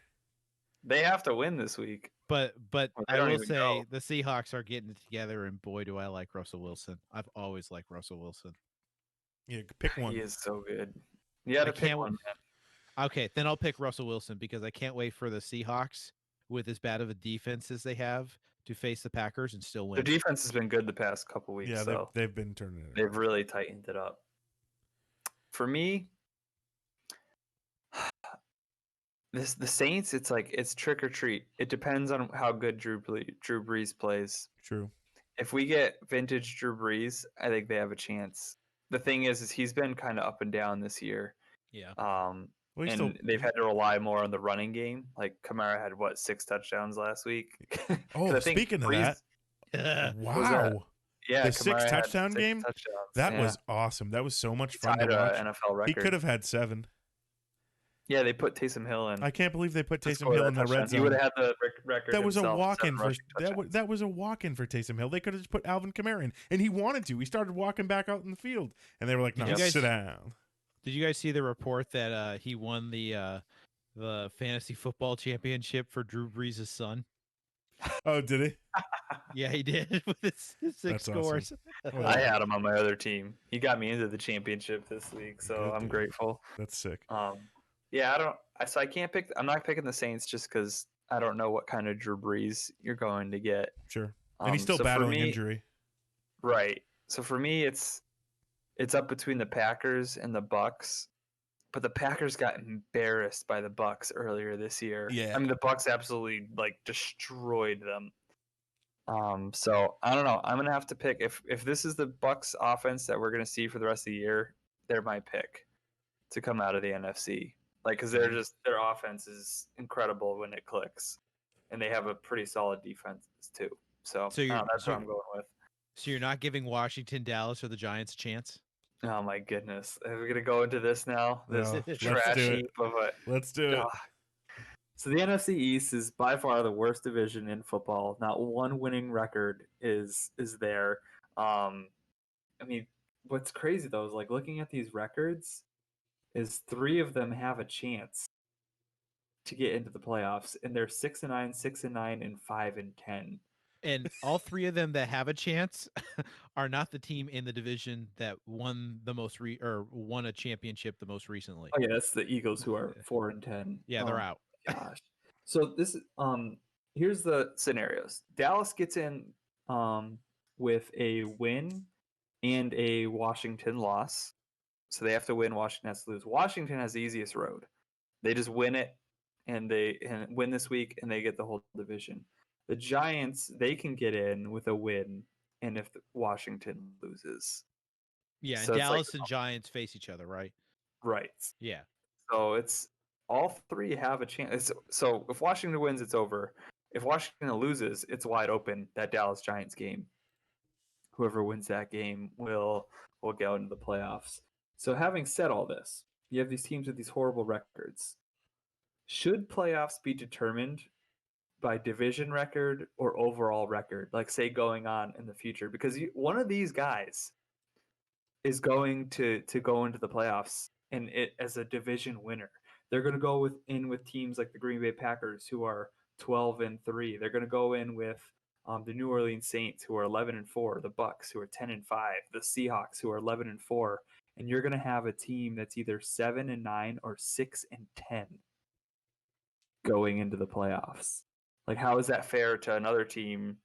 Speaker 3: They have to win this week.
Speaker 1: But
Speaker 3: Well, they
Speaker 1: I
Speaker 3: don't
Speaker 1: will
Speaker 3: even
Speaker 1: say
Speaker 3: know.
Speaker 1: the Seahawks are getting it together, and boy, do I like Russell Wilson. I've always liked Russell Wilson.
Speaker 2: Yeah, pick one.
Speaker 3: He is so good. You got to pick
Speaker 1: can't-
Speaker 3: one, man.
Speaker 1: Okay, then I'll pick Russell Wilson because I can't wait for the Seahawks, with as bad of a defense as they have, to face the Packers and still
Speaker 3: The
Speaker 1: win.
Speaker 3: defense has been good the past couple weeks.
Speaker 2: Yeah,
Speaker 3: so
Speaker 2: they've been turning it.
Speaker 3: they've really tightened it up. For me, the Saints, it's like it's trick or treat. It depends on how good Drew Brees plays.
Speaker 2: True.
Speaker 3: If we get vintage Drew Brees, I think they have a chance. The thing is he's been kind of up and down this year.
Speaker 1: Yeah.
Speaker 2: Well, he's
Speaker 3: And they've had to rely more on the running game. Like Kamara had 6 touchdowns last week. 'Cause
Speaker 2: Oh,
Speaker 3: I think
Speaker 2: speaking of
Speaker 3: Brees-
Speaker 2: that,
Speaker 3: was that?
Speaker 2: wow.
Speaker 3: yeah,
Speaker 2: the
Speaker 3: Kamara
Speaker 2: 6
Speaker 3: had
Speaker 2: touchdown
Speaker 3: 6
Speaker 2: game?
Speaker 3: touchdowns,
Speaker 2: That
Speaker 3: yeah.
Speaker 2: was awesome. That was so much
Speaker 3: He
Speaker 2: fun to
Speaker 3: tied a
Speaker 2: watch.
Speaker 3: NFL record.
Speaker 2: He could have had 7.
Speaker 3: Yeah, they put Taysom Hill in.
Speaker 2: I can't believe they put
Speaker 3: to
Speaker 2: Taysom
Speaker 3: score
Speaker 2: Hill
Speaker 3: that
Speaker 2: in the red
Speaker 3: touchdown. He
Speaker 2: zone.
Speaker 3: would have had the record.
Speaker 2: That was a
Speaker 3: himself,
Speaker 2: walk-in
Speaker 3: 7
Speaker 2: for
Speaker 3: rushing touchdowns.
Speaker 2: that was a walk-in for Taysom Hill. They could have just put Alvin Kamara in, and he wanted to. He started walking back out in the field, and they were like, "No,
Speaker 1: Did you guys-
Speaker 2: sit down."
Speaker 1: Did you guys see the report that he won the fantasy football championship for Drew Brees' son?
Speaker 2: Oh, did he?
Speaker 1: Yeah, he did with his 6
Speaker 2: That's awesome.
Speaker 1: scores.
Speaker 2: Well,
Speaker 3: I had him on my other team. He got me into the championship this week, so
Speaker 2: Good
Speaker 3: I'm
Speaker 2: dude.
Speaker 3: grateful.
Speaker 2: That's sick.
Speaker 3: Yeah, I can't pick. I'm not picking the Saints just because I don't know what kind of Drew Brees you're going to get.
Speaker 2: Sure. And he's still
Speaker 3: so for
Speaker 2: battling
Speaker 3: me-
Speaker 2: injury.
Speaker 3: Right. So for me, it's up between the Packers and the Bucks. But the Packers got embarrassed by the Bucks earlier this year.
Speaker 2: Yeah.
Speaker 3: I mean, the Bucks absolutely destroyed them. So I don't know. I'm gonna have to pick if this is the Bucks offense that we're gonna see for the rest of the year. They're my pick to come out of the NFC. Because they're their offense is incredible when it clicks, and they have a pretty solid defense too. So that's what I'm going with.
Speaker 1: So you're not giving Washington, Dallas, or the Giants a chance?
Speaker 3: Oh my goodness, are we gonna go into this now? This
Speaker 2: No, let's
Speaker 3: trash
Speaker 2: do it.
Speaker 3: heap of a.
Speaker 2: Let's do it.
Speaker 3: Ugh. So the NFC East is by far the worst division in football. Not one winning record is there. I mean, what's crazy though is looking at these records, is 3 of them have a chance to get into the playoffs, and they're 6-9, 6-9, and 5-10.
Speaker 1: And all 3 of them that have a chance are not the team in the division that won the most or won a championship the most recently.
Speaker 3: Oh yeah, that's the Eagles who are 4-10.
Speaker 1: Yeah, they're out.
Speaker 3: Gosh. So this here's the scenarios. Dallas gets in with a win and a Washington loss. So they have to win, Washington has to lose. Washington has the easiest road. They just win it and they win this week and they get the whole division. The Giants, they can get in with a win and if Washington loses.
Speaker 1: Yeah,
Speaker 3: So
Speaker 1: and
Speaker 3: it's
Speaker 1: Dallas and Giants face each other, right?
Speaker 3: Right.
Speaker 1: Yeah.
Speaker 3: So it's all 3 have a chance. So if Washington wins, it's over. If Washington loses, it's wide open, that Dallas Giants game. Whoever wins that game will go into the playoffs. So having said all this, you have these teams with these horrible records. Should playoffs be determined by division record or overall record, like say going on in the future? Because one of these guys is going to go into the playoffs and it as a division winner. They're going to go with teams like the Green Bay Packers, who are 12-3. They're going to go in with the New Orleans Saints, who are 11-4, the Bucks, who are 10-5, the Seahawks, who are 11-4, and you're going to have a team that's either 7-9 or 6-10 going into the playoffs. Like, how is that fair to another team,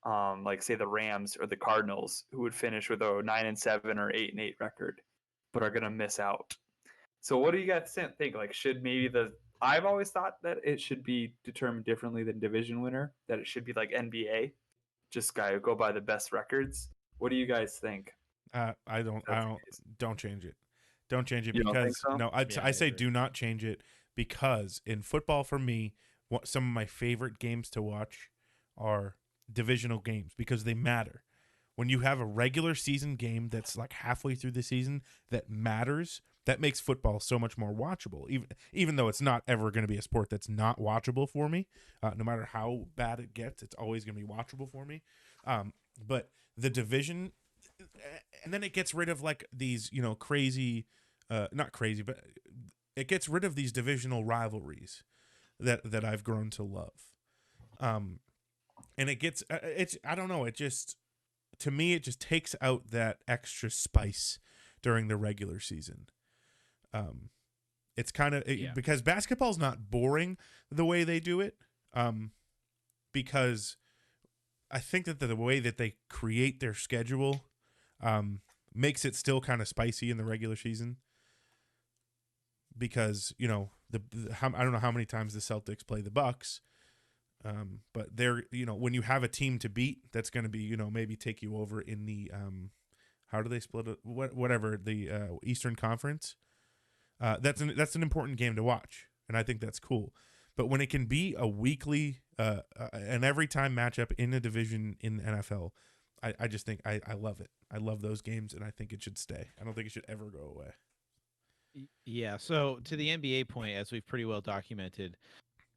Speaker 3: like say the Rams or the Cardinals, who would finish with a 9-7 or 8-8 record, but are going to miss out? So, what do you guys think? Like, should maybe I've always thought that it should be determined differently than division winner. That it should be like NBA, just go by the best records. What do you guys think?
Speaker 2: I don't change it. Don't change it
Speaker 3: You don't think
Speaker 2: because
Speaker 3: so?
Speaker 2: no,
Speaker 1: Yeah,
Speaker 2: I
Speaker 1: I
Speaker 2: say
Speaker 1: agree.
Speaker 2: do not change it because in football for me, some of my favorite games to watch are divisional games because they matter. When you have a regular season game that's like halfway through the season that matters, that makes football so much more watchable. Even though it's not ever going to be a sport that's not watchable for me, no matter how bad it gets, it's always going to be watchable for me. But the division, and then it gets rid of like these, crazy, not crazy, but it gets rid of these divisional rivalries that I've grown to love. And it gets, I don't know, it just, to me, it just takes out that extra spice during the regular season. It's kind of
Speaker 1: Yeah.
Speaker 2: because basketball's not boring the way they do it. Because I think that the way that they create their schedule makes it still kind of spicy in the regular season. Because I don't know how many times the Celtics play the Bucks. But they're, when you have a team to beat, that's going to be, maybe take you over in the, how do they split it? Whatever, the Eastern Conference. That's an important game to watch. And I think that's cool. But when it can be a weekly, an every time matchup in a division in the NFL, I just think I love it. I love those games and I think it should stay. I don't think it should ever go away.
Speaker 1: Yeah. So to the NBA point, as we've pretty well documented,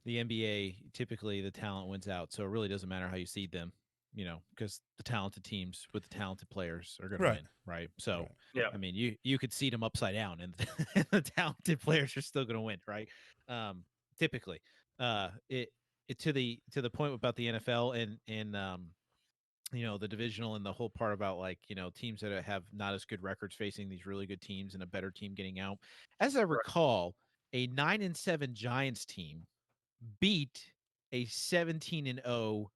Speaker 1: the NBA typically the talent wins out. So it really doesn't matter how you seed them, because the talented teams with the talented players are going to
Speaker 2: Right.
Speaker 1: win, right? So,
Speaker 2: Right.
Speaker 3: Yeah.
Speaker 1: I mean, you could seed them upside down, and the talented players are still going to win, right? Typically, it to the point about the NFL and the divisional and the whole part about like teams that have not as good records facing these really good teams and a better team getting out. As I
Speaker 3: Right.
Speaker 1: recall, a 9-7 Giants team beat a 17-0,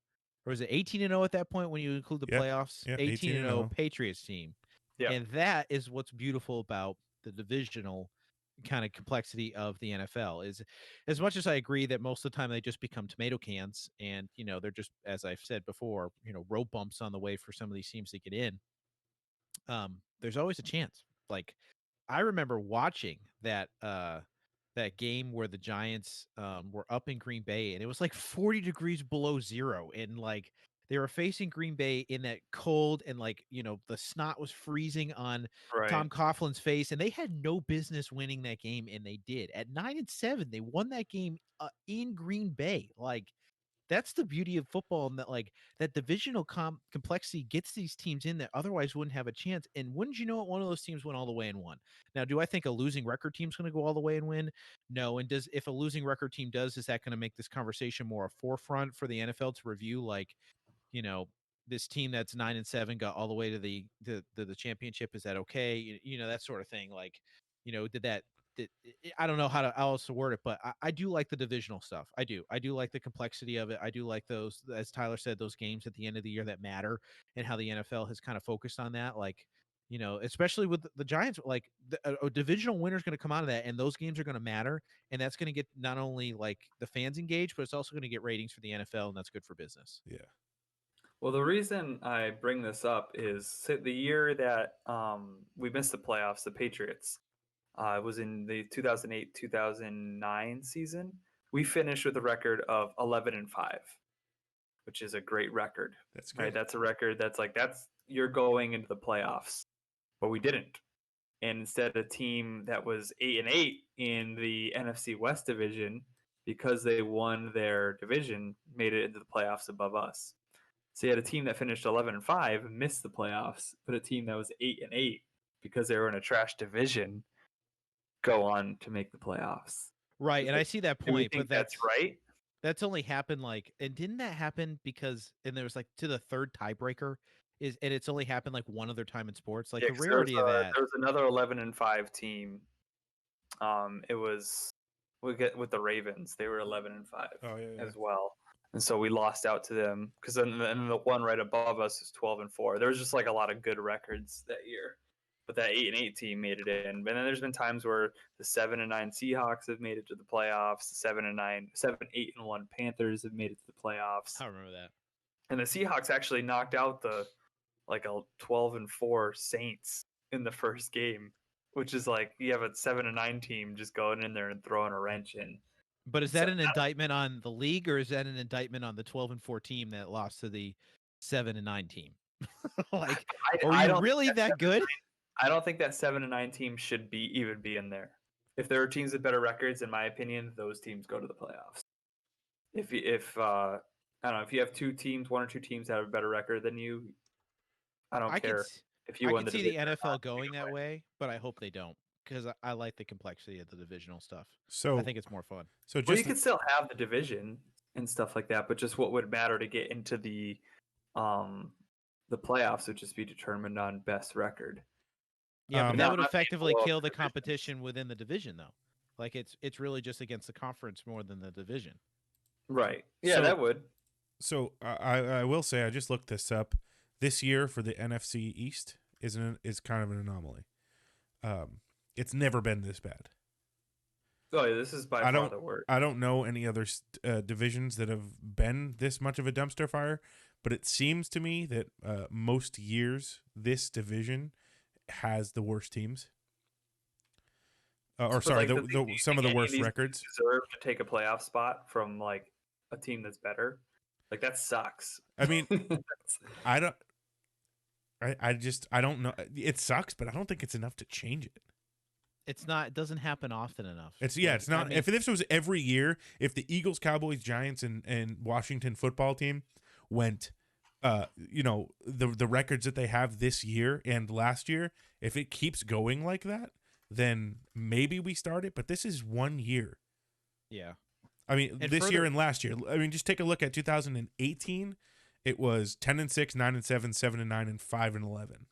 Speaker 1: or was it 18-0 at that point when you include the
Speaker 2: Yeah.
Speaker 1: playoffs?
Speaker 2: Yeah.
Speaker 1: 18-0
Speaker 2: 18-0.
Speaker 1: Patriots team.
Speaker 3: Yeah.
Speaker 1: And that is what's beautiful about the divisional kind of complexity of the NFL is, as much as I agree that most of the time they just become tomato cans and they're just, as I've said before, rope bumps on the way for some of these teams to get in. There's always a chance. Like I remember watching that game where the Giants were up in Green Bay and it was like 40 degrees below zero and like they were facing Green Bay in that cold and like the snot was freezing on
Speaker 3: Right.
Speaker 1: Tom Coughlin's face and they had no business winning that game and they did. At 9-7 they won that game in Green Bay. Like that's the beauty of football, and that like that divisional complexity gets these teams in that otherwise wouldn't have a chance. And wouldn't you know it, one of those teams went all the way and won. Now, do I think a losing record team's going to go all the way and win? No. And if a losing record team does, is that going to make this conversation more a forefront for the NFL to review? Like, you know, this team that's 9-7 got all the way to the championship. Is that okay? That sort of thing. Like, did that I don't know how else to word it, but I do like the divisional stuff. I do like the complexity of it. I do like those, as Tyler said, those games at the end of the year that matter, and how the NFL has kind of focused on that. Like, especially with the Giants, like a divisional winner is going to come out of that, and those games are going to matter, and that's going to get not only like the fans engaged, but it's also going to get ratings for the NFL, and that's good for business.
Speaker 2: Yeah.
Speaker 3: Well, the reason I bring this up is the year that we missed the playoffs, the Patriots. It was in the 2008-2009 season. We finished with a record of 11-5. which is a great record.
Speaker 2: That's
Speaker 3: Right?
Speaker 2: good.
Speaker 3: That's a record that's you're going into the playoffs. But we didn't. And instead, a team that was 8-8 in the NFC West division, because they won their division, made it into the playoffs above us. So you had a team that finished 11-5, missed the playoffs, but a team that was 8-8, because they were in a trash division, go on to make the playoffs.
Speaker 1: Right, and I see that
Speaker 3: Do we
Speaker 1: point,
Speaker 3: think
Speaker 1: but
Speaker 3: that's right?
Speaker 1: that's only happened and didn't that happen because and there was like to the third tiebreaker and it's only happened like one other time in sports. Like
Speaker 3: Yeah,
Speaker 1: the
Speaker 3: because there was
Speaker 1: rarity of that.
Speaker 3: there was another 11-5 team. It was we get with the Ravens. They were 11-5
Speaker 2: Oh yeah.
Speaker 3: as well, and so we lost out to them because then the one right above us is 12-4. There was just like a lot of good records that year, but that 8-8 team made it in. And then there's been times where the 7-9 Seahawks have made it to the playoffs. The 7-9, 7-8-1 Panthers have made it to the playoffs,
Speaker 1: I remember that.
Speaker 3: and the Seahawks actually knocked out the like a 12-4 Saints in the first game, which is like you have a 7-9 team just going in there and throwing a wrench in.
Speaker 1: But is
Speaker 3: So
Speaker 1: that an indictment on the league or is that an indictment on the 12-4 team that lost to the 7-9 team? Like, are
Speaker 3: I
Speaker 1: you
Speaker 3: don't
Speaker 1: really
Speaker 3: think
Speaker 1: that good?
Speaker 3: I don't think that 7-9 team should even be in there. If there are teams with better records, in my opinion, those teams go to the playoffs. If I don't know, if you have one or two teams that have a better record than you, I don't
Speaker 1: I could
Speaker 3: care
Speaker 1: s-
Speaker 3: if you
Speaker 1: I
Speaker 3: won
Speaker 1: could
Speaker 3: the
Speaker 1: see the
Speaker 3: division or
Speaker 1: NFL
Speaker 3: not. You
Speaker 1: going
Speaker 3: can
Speaker 1: that
Speaker 3: win.
Speaker 1: way, but I hope they don't because I like the complexity of the divisional stuff. I
Speaker 2: So
Speaker 1: think it's more fun.
Speaker 3: Well, you
Speaker 2: just
Speaker 3: could still have the division and stuff like that, but just what would matter to get into um the playoffs would just be determined on best record.
Speaker 1: Yeah, but
Speaker 3: And
Speaker 1: that
Speaker 3: now
Speaker 1: would
Speaker 3: I'm not saying
Speaker 1: effectively
Speaker 3: blow up
Speaker 1: kill the
Speaker 3: divisions.
Speaker 1: competition within the division though. Like it's really just against the conference more than the division.
Speaker 3: Right. Yeah,
Speaker 2: so
Speaker 3: that would.
Speaker 2: I will say I just looked this up. This year for the NFC East is kind of an anomaly. It's never been this bad.
Speaker 3: Oh, yeah, this is by
Speaker 2: I
Speaker 3: far
Speaker 2: don't
Speaker 3: the worst.
Speaker 2: I don't know any other divisions that have been this much of a dumpster fire, but it seems to me that most years this division has the worst teams. Or
Speaker 3: But
Speaker 2: sorry,
Speaker 3: like, do you
Speaker 2: some of
Speaker 3: think
Speaker 2: the
Speaker 3: any of
Speaker 2: worst
Speaker 3: these
Speaker 2: records.
Speaker 3: deserve to take a playoff spot from like a team that's better? Like that sucks.
Speaker 2: I mean,
Speaker 3: That's-
Speaker 2: I don't. I don't know. It sucks, but I don't think it's enough to change it.
Speaker 1: It's not. It doesn't happen often enough.
Speaker 2: It's
Speaker 1: I
Speaker 2: not.
Speaker 1: mean,
Speaker 2: If this was every year, if the Eagles, Cowboys, Giants, and Washington football team went, the records that they have this year and last year, if it keeps going like that, then maybe we start it. But this is 1 year.
Speaker 1: yeah.
Speaker 2: I mean,
Speaker 1: And
Speaker 2: this year
Speaker 1: further-
Speaker 2: and last year. I mean, just take a look at 2018. It was 10-6, 9-7, 7-9, and 5-11.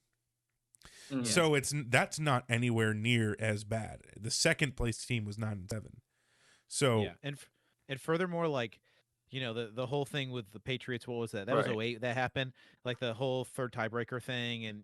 Speaker 3: Mm.
Speaker 2: So that's not anywhere near as bad. The second place team was 9-7. So
Speaker 1: Yeah, and furthermore, like, the whole thing with the Patriots. What was that? That
Speaker 3: Right.
Speaker 1: was 08 that happened. Like the whole third tiebreaker thing, and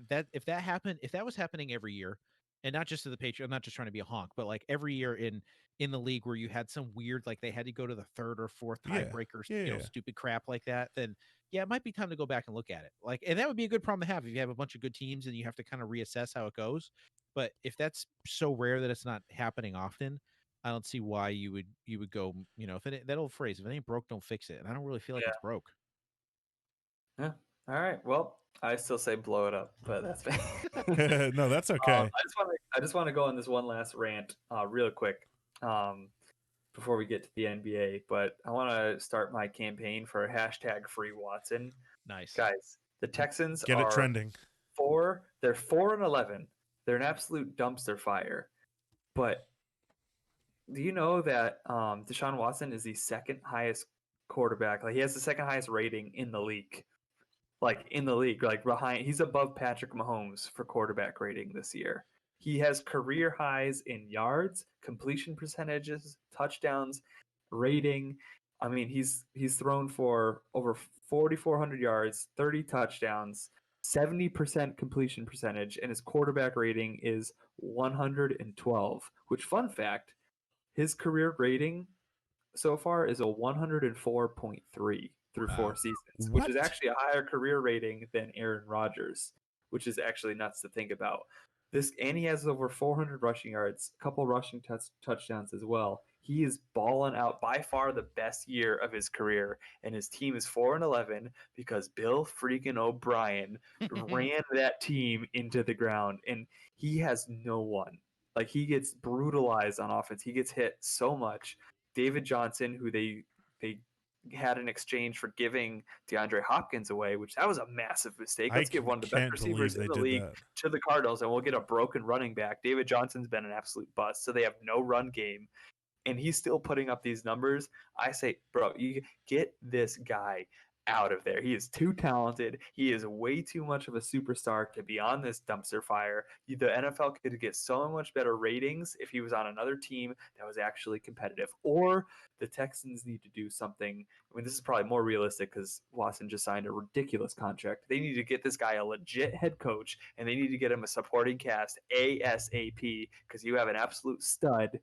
Speaker 1: that if that happened, if that was happening every year, and not just to the Patriots. I'm not just trying to be a honk, but like every year in the league where you had some weird, like they had to go to the third or fourth
Speaker 2: Yeah,
Speaker 1: tiebreakers,
Speaker 2: yeah.
Speaker 1: stupid crap like that. Then yeah, it might be time to go back and look at it. Like, and that would be a good problem to have if you have a bunch of good teams and you have to kind of reassess how it goes. But if that's so rare that it's not happening often, I don't see why you would go, if that old phrase, if it ain't broke, don't fix it. And I don't really feel like
Speaker 3: Yeah.
Speaker 1: it's broke.
Speaker 3: Yeah. All right. Well, I still say blow it up, but that's fine.
Speaker 2: No, that's okay.
Speaker 3: I just want to go on this one last rant, real quick, before we get to the NBA. But I want to start my campaign for hashtag Free Watson,
Speaker 1: Nice.
Speaker 3: guys. The Texans
Speaker 2: Get it
Speaker 3: are
Speaker 2: trending.
Speaker 3: They're 4-11. They're an absolute dumpster fire. But do you know that Deshaun Watson is the second highest quarterback? Like he has the second highest rating in the league. Like behind, he's above Patrick Mahomes for quarterback rating this year. He has career highs in yards, completion percentages, touchdowns, rating. I mean, he's thrown for over 4,400 yards, 30 touchdowns, 70% completion percentage, and his quarterback rating is 112. Which, fun fact, his career rating so far is a 104.3 through
Speaker 1: Wow.
Speaker 3: 4 seasons,
Speaker 2: What?
Speaker 3: which is actually a higher career rating than Aaron Rodgers, which is actually nuts to think about. And he has over 400 rushing yards, a couple rushing touchdowns as well. He is balling out, by far the best year of his career, and his team is 4-11 because Bill freaking O'Brien ran that team into the ground, and he has no one. Like, he gets brutalized on offense. He gets hit so much. David Johnson, who they had an exchange for giving DeAndre Hopkins away, which that was a massive mistake. Let's give one of the best
Speaker 2: can't
Speaker 3: receivers
Speaker 2: believe
Speaker 3: in
Speaker 2: they
Speaker 3: the
Speaker 2: did
Speaker 3: league
Speaker 2: that.
Speaker 3: to the Cardinals, and we'll get a broken running back. David Johnson's been an absolute bust, so they have no run game, and he's still putting up these numbers. I say, bro, you get this guy out of there. He is too talented. He is way too much of a superstar to be on this dumpster fire. The NFL could get so much better ratings if he was on another team that was actually competitive. Or the Texans need to do something. I mean, this is probably more realistic because Watson just signed a ridiculous contract. They need to get this guy a legit head coach, and they need to get him a supporting cast ASAP because you have an absolute stud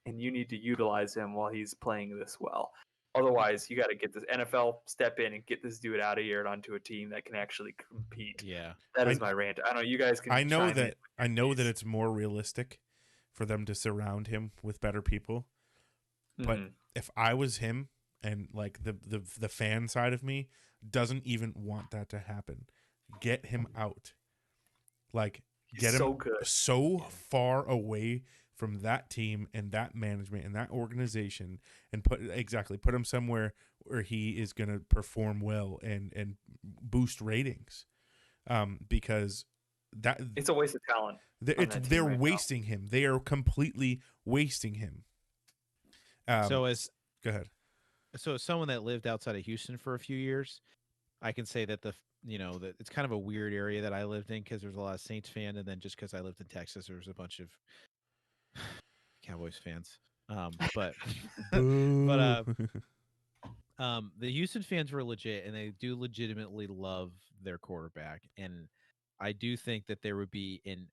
Speaker 3: and you need to utilize him while he's playing this well. Otherwise, you got to get this NFL step in and get this dude out of here and onto a team that can actually compete.
Speaker 1: Yeah.
Speaker 3: That is
Speaker 2: I
Speaker 3: my rant. I know you guys can.
Speaker 2: I know
Speaker 3: chime in
Speaker 2: that
Speaker 3: with your
Speaker 2: I know that
Speaker 3: piece.
Speaker 2: it's more realistic for them to surround him with better people. But
Speaker 3: Mhm.
Speaker 2: if I was him, and like the fan side of me doesn't even want that to happen, get him out. Like,
Speaker 3: He's
Speaker 2: get him
Speaker 3: so good.
Speaker 2: so far away from that team and that management and that organization, and put him somewhere where he is going to perform well and boost ratings. Because that
Speaker 3: It's a waste of talent on that team
Speaker 2: they're
Speaker 3: right now.
Speaker 2: wasting him. They are completely wasting him.
Speaker 1: So as
Speaker 2: Go ahead.
Speaker 1: so as someone that lived outside of Houston for a few years, I can say that that it's kind of a weird area that I lived in because there's a lot of Saints fan, and then just because I lived in Texas, there was a bunch of Cowboys fans. But but
Speaker 2: Boo.
Speaker 1: the Houston fans were legit, and they do legitimately love their quarterback, and I do think that there would be an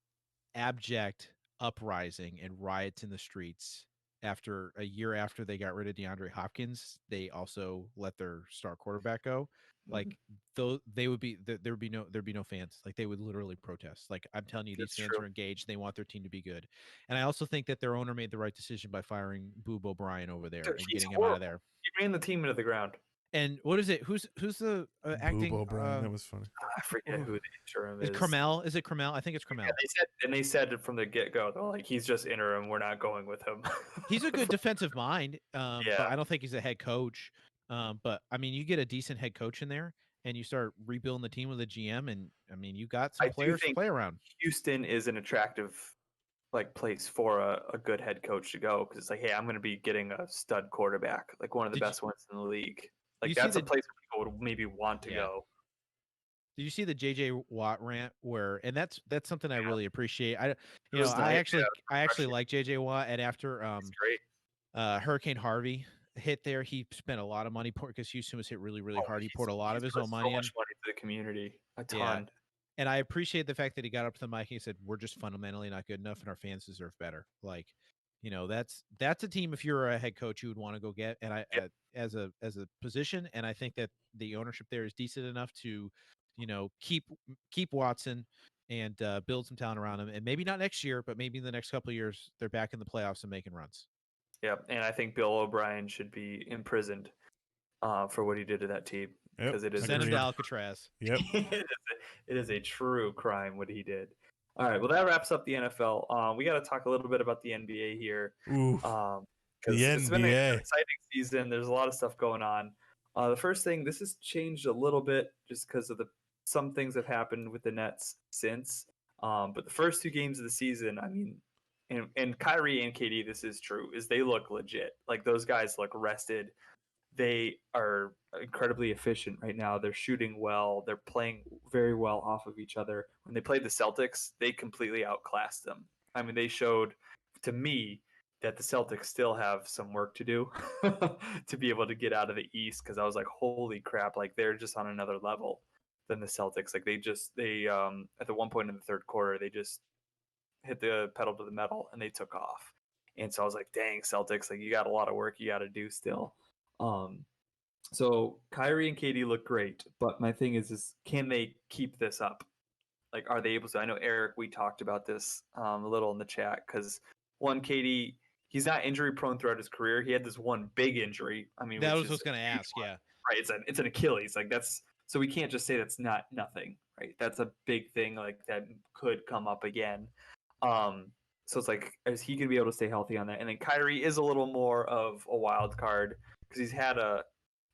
Speaker 1: abject uprising and riots in the streets after a year after they got rid of DeAndre Hopkins. They also let their star quarterback go.
Speaker 3: Mhm.
Speaker 1: Like, though, they would be there'd be no fans. Like, they would literally protest. Like, I'm telling you, these
Speaker 3: That's
Speaker 1: fans
Speaker 3: true.
Speaker 1: are engaged. They want their team to be good, and I also think that their owner made the right decision by firing Boob O'Brien over there
Speaker 3: Dude,
Speaker 1: and
Speaker 3: he's
Speaker 1: getting him out of
Speaker 3: horrible.
Speaker 1: there.
Speaker 3: He ran the team into the ground.
Speaker 1: And what is it? Who's the
Speaker 2: Boob
Speaker 1: acting?
Speaker 2: O'Brien. That was funny.
Speaker 3: I forget who the interim
Speaker 1: Is
Speaker 3: is.
Speaker 1: Carmel? Is it Carmel? I think it's
Speaker 3: Yeah,
Speaker 1: Carmel.
Speaker 3: they said it from the get go. They're like, he's just interim. We're not going with him.
Speaker 1: He's a good defensive mind, but
Speaker 3: Yeah,
Speaker 1: I don't think he's a head coach. But I mean, you get a decent head coach in there, and you start rebuilding the team with a GM, and I mean, you got some
Speaker 3: I do
Speaker 1: players to
Speaker 3: think
Speaker 1: play around.
Speaker 3: Houston is an attractive like place for a good head coach to go because it's like, hey, I'm going to be getting a stud quarterback, like one of the
Speaker 1: Did you
Speaker 3: best ones in the league.
Speaker 1: do you
Speaker 3: Like
Speaker 1: see
Speaker 3: that's a
Speaker 1: the
Speaker 3: place where people would maybe want to
Speaker 1: yeah?
Speaker 3: go.
Speaker 1: Did you see the JJ Watt rant where? And that's something I
Speaker 3: Yeah,
Speaker 1: really appreciate.
Speaker 3: it was
Speaker 1: I
Speaker 3: nice. Yeah,
Speaker 1: actually
Speaker 3: refreshing.
Speaker 1: like JJ Watt, and after
Speaker 3: It's great.
Speaker 1: Hurricane Harvey hit there, he spent a lot of money because Houston was hit really really
Speaker 3: Oh,
Speaker 1: hard. He poured a lot of
Speaker 3: he's
Speaker 1: his
Speaker 3: put
Speaker 1: own
Speaker 3: so
Speaker 1: money
Speaker 3: much
Speaker 1: in.
Speaker 3: money to the community, a
Speaker 1: Yeah,
Speaker 3: ton.
Speaker 1: and I appreciate the fact that he got up to the mic and he said, "We're just fundamentally not good enough, and our fans deserve better." Like, that's a team. If you're a head coach, you would want to go get, and
Speaker 3: Yep.
Speaker 1: as a position, and I think that the ownership there is decent enough to, keep Watson and build some talent around him, and maybe not next year, but maybe in the next couple of years, they're back in the playoffs and making runs.
Speaker 3: Yep. And I think Bill O'Brien should be imprisoned for what he did to that team
Speaker 2: Yep.
Speaker 3: because it is
Speaker 1: Send him to
Speaker 2: Agreed.
Speaker 1: Alcatraz.
Speaker 2: Yep.
Speaker 3: it is a true crime what he did. All right, well that wraps up the NFL. We got to talk a little bit about the NBA here
Speaker 2: Oof. The
Speaker 3: because it's been an
Speaker 2: NBA.
Speaker 3: exciting season. There's a lot of stuff going on. The first thing, this has changed a little bit just because of some things have happened with the Nets since. But the first two games of the season, I mean, and Kyrie and KD, this is true, is they look legit. Like those guys look rested. They are incredibly efficient right now. They're shooting well. They're playing very well off of each other. When they played the Celtics, they completely outclassed them. I mean, they showed to me that the Celtics still have some work to do to be able to get out of the East because I was like, holy crap, like they're just on another level than the Celtics. Like they at the one point in the third quarter, they just hit the pedal to the metal and they took off. And so I was like, dang, Celtics, like you got a lot of work you got to do still. Um, so Kyrie and Katie look great, but my thing is can they keep this up? Like, are they able to? I know Eric, we talked about this a little in the chat because one, Katie, he's not injury prone throughout his career. He had this one big injury. I mean,
Speaker 1: That
Speaker 3: which
Speaker 1: was what I
Speaker 3: is
Speaker 1: was going to
Speaker 3: a huge
Speaker 1: ask.
Speaker 3: one,
Speaker 1: Yeah.
Speaker 3: right? It's an Achilles. Like that's so we can't just say that's not nothing, right? That's a big thing like that could come up again. So it's like, is he gonna be able to stay healthy on that? And then Kyrie is a little more of a wild card because he's had a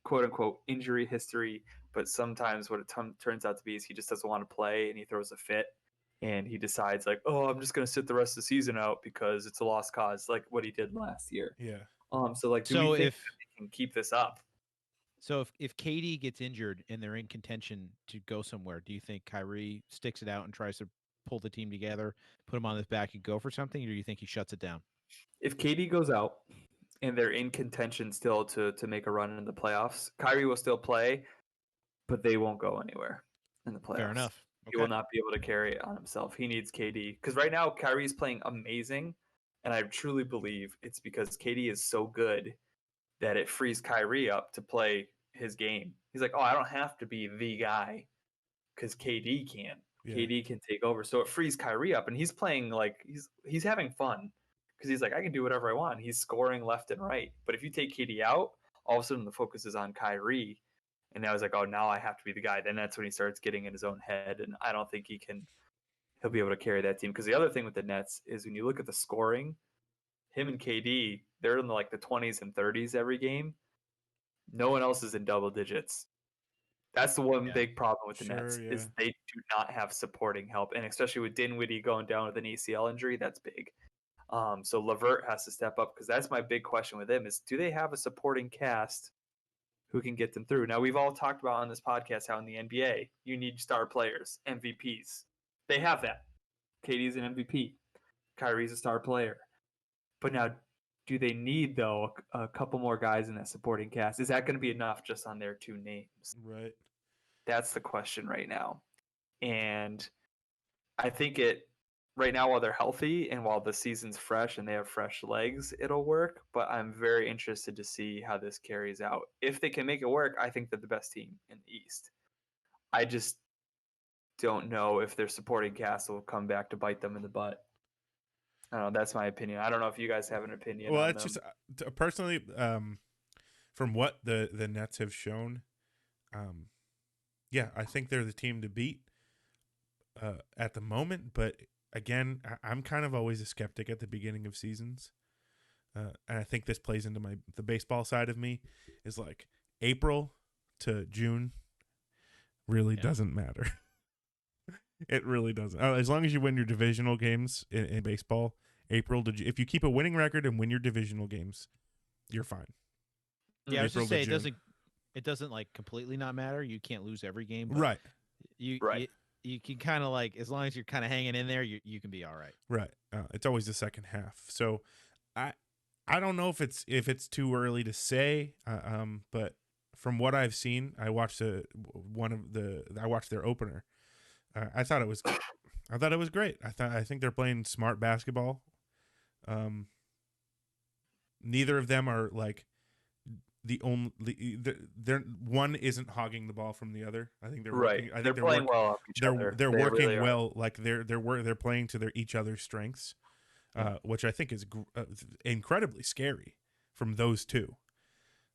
Speaker 3: quote unquote injury history, but sometimes what it turns out to be is he just doesn't want to play and he throws a fit and he decides like, oh, I'm just gonna sit the rest of the season out because it's a lost cause, like what he did last year.
Speaker 2: Yeah.
Speaker 3: So like, do we
Speaker 1: So
Speaker 3: think
Speaker 1: if
Speaker 3: that they can keep this up?
Speaker 1: if KD gets injured and they're in contention to go somewhere, do you think Kyrie sticks it out and tries to pull the team together, put him on his back and go for something, or do you think he shuts it down?
Speaker 3: If KD goes out and they're in contention still to make a run in the playoffs, Kyrie will still play, but they won't go anywhere in the playoffs.
Speaker 1: Fair enough.
Speaker 3: He will not be able to carry it on himself. He needs KD because right now Kyrie's playing amazing, and I truly believe it's because KD is so good that it frees Kyrie up to play his game. He's like, oh, I don't have to be the guy because KD can.
Speaker 2: Yeah.
Speaker 3: KD can take over, so it frees Kyrie up, and he's playing like he's having fun because he's like, I can do whatever I want. He's scoring left and right. But if you take KD out, all of a sudden the focus is on Kyrie. And now he's like, oh, now I have to be the guy. Then that's when he starts getting in his own head. And I don't think he'll be able to carry that team. Because the other thing with the Nets is when you look at the scoring, him and KD, they're in like the 20s and 30s every game. No one else is in double digits. That's the one big problem with the Nets is they do not have supporting help. And especially with Dinwiddie going down with an ACL injury, that's big. So LeVert has to step up because that's my big question with him is do they have a supporting cast who can get them through? Now, we've all talked about on this podcast how in the NBA, you need star players, MVPs. They have that. KD's an MVP. Kyrie's a star player. But now, do they need, though, a couple more guys in that supporting cast? Is that going to be enough just on their two names?
Speaker 2: Right.
Speaker 3: That's the question right now. And I think right now, while they're healthy and while the season's fresh and they have fresh legs, it'll work. But I'm very interested to see how this carries out. If they can make it work, I think they're the best team in the East. I just don't know if their supporting cast will come back to bite them in the butt. I don't know. That's my opinion. I don't know if you guys have an opinion.
Speaker 2: Well,
Speaker 3: on
Speaker 2: it's
Speaker 3: them.
Speaker 2: just personally, from what the Nets have shown, yeah, I think they're the team to beat at the moment. But again, I'm kind of always a skeptic at the beginning of seasons, and I think this plays into the baseball side of me. Is like April to June really doesn't matter. It really doesn't. As long as you win your divisional games in baseball, if you keep a winning record and win your divisional games, you're fine.
Speaker 1: Yeah, I was just say it doesn't like completely not matter. You can't lose every game, but
Speaker 2: right?
Speaker 1: You can kind of like, as long as you're kind of hanging in there, you can be all right.
Speaker 2: Right. It's always the second half. So I don't know if it's too early to say. But from what I've seen, I watched their opener. I thought it was great. I think they're playing smart basketball. Neither of them are like they're one isn't hogging the ball from the other. I think they're working. I think they're playing well off each other. They're working really well. Like they're playing to each other's strengths, which I think is incredibly scary from those two.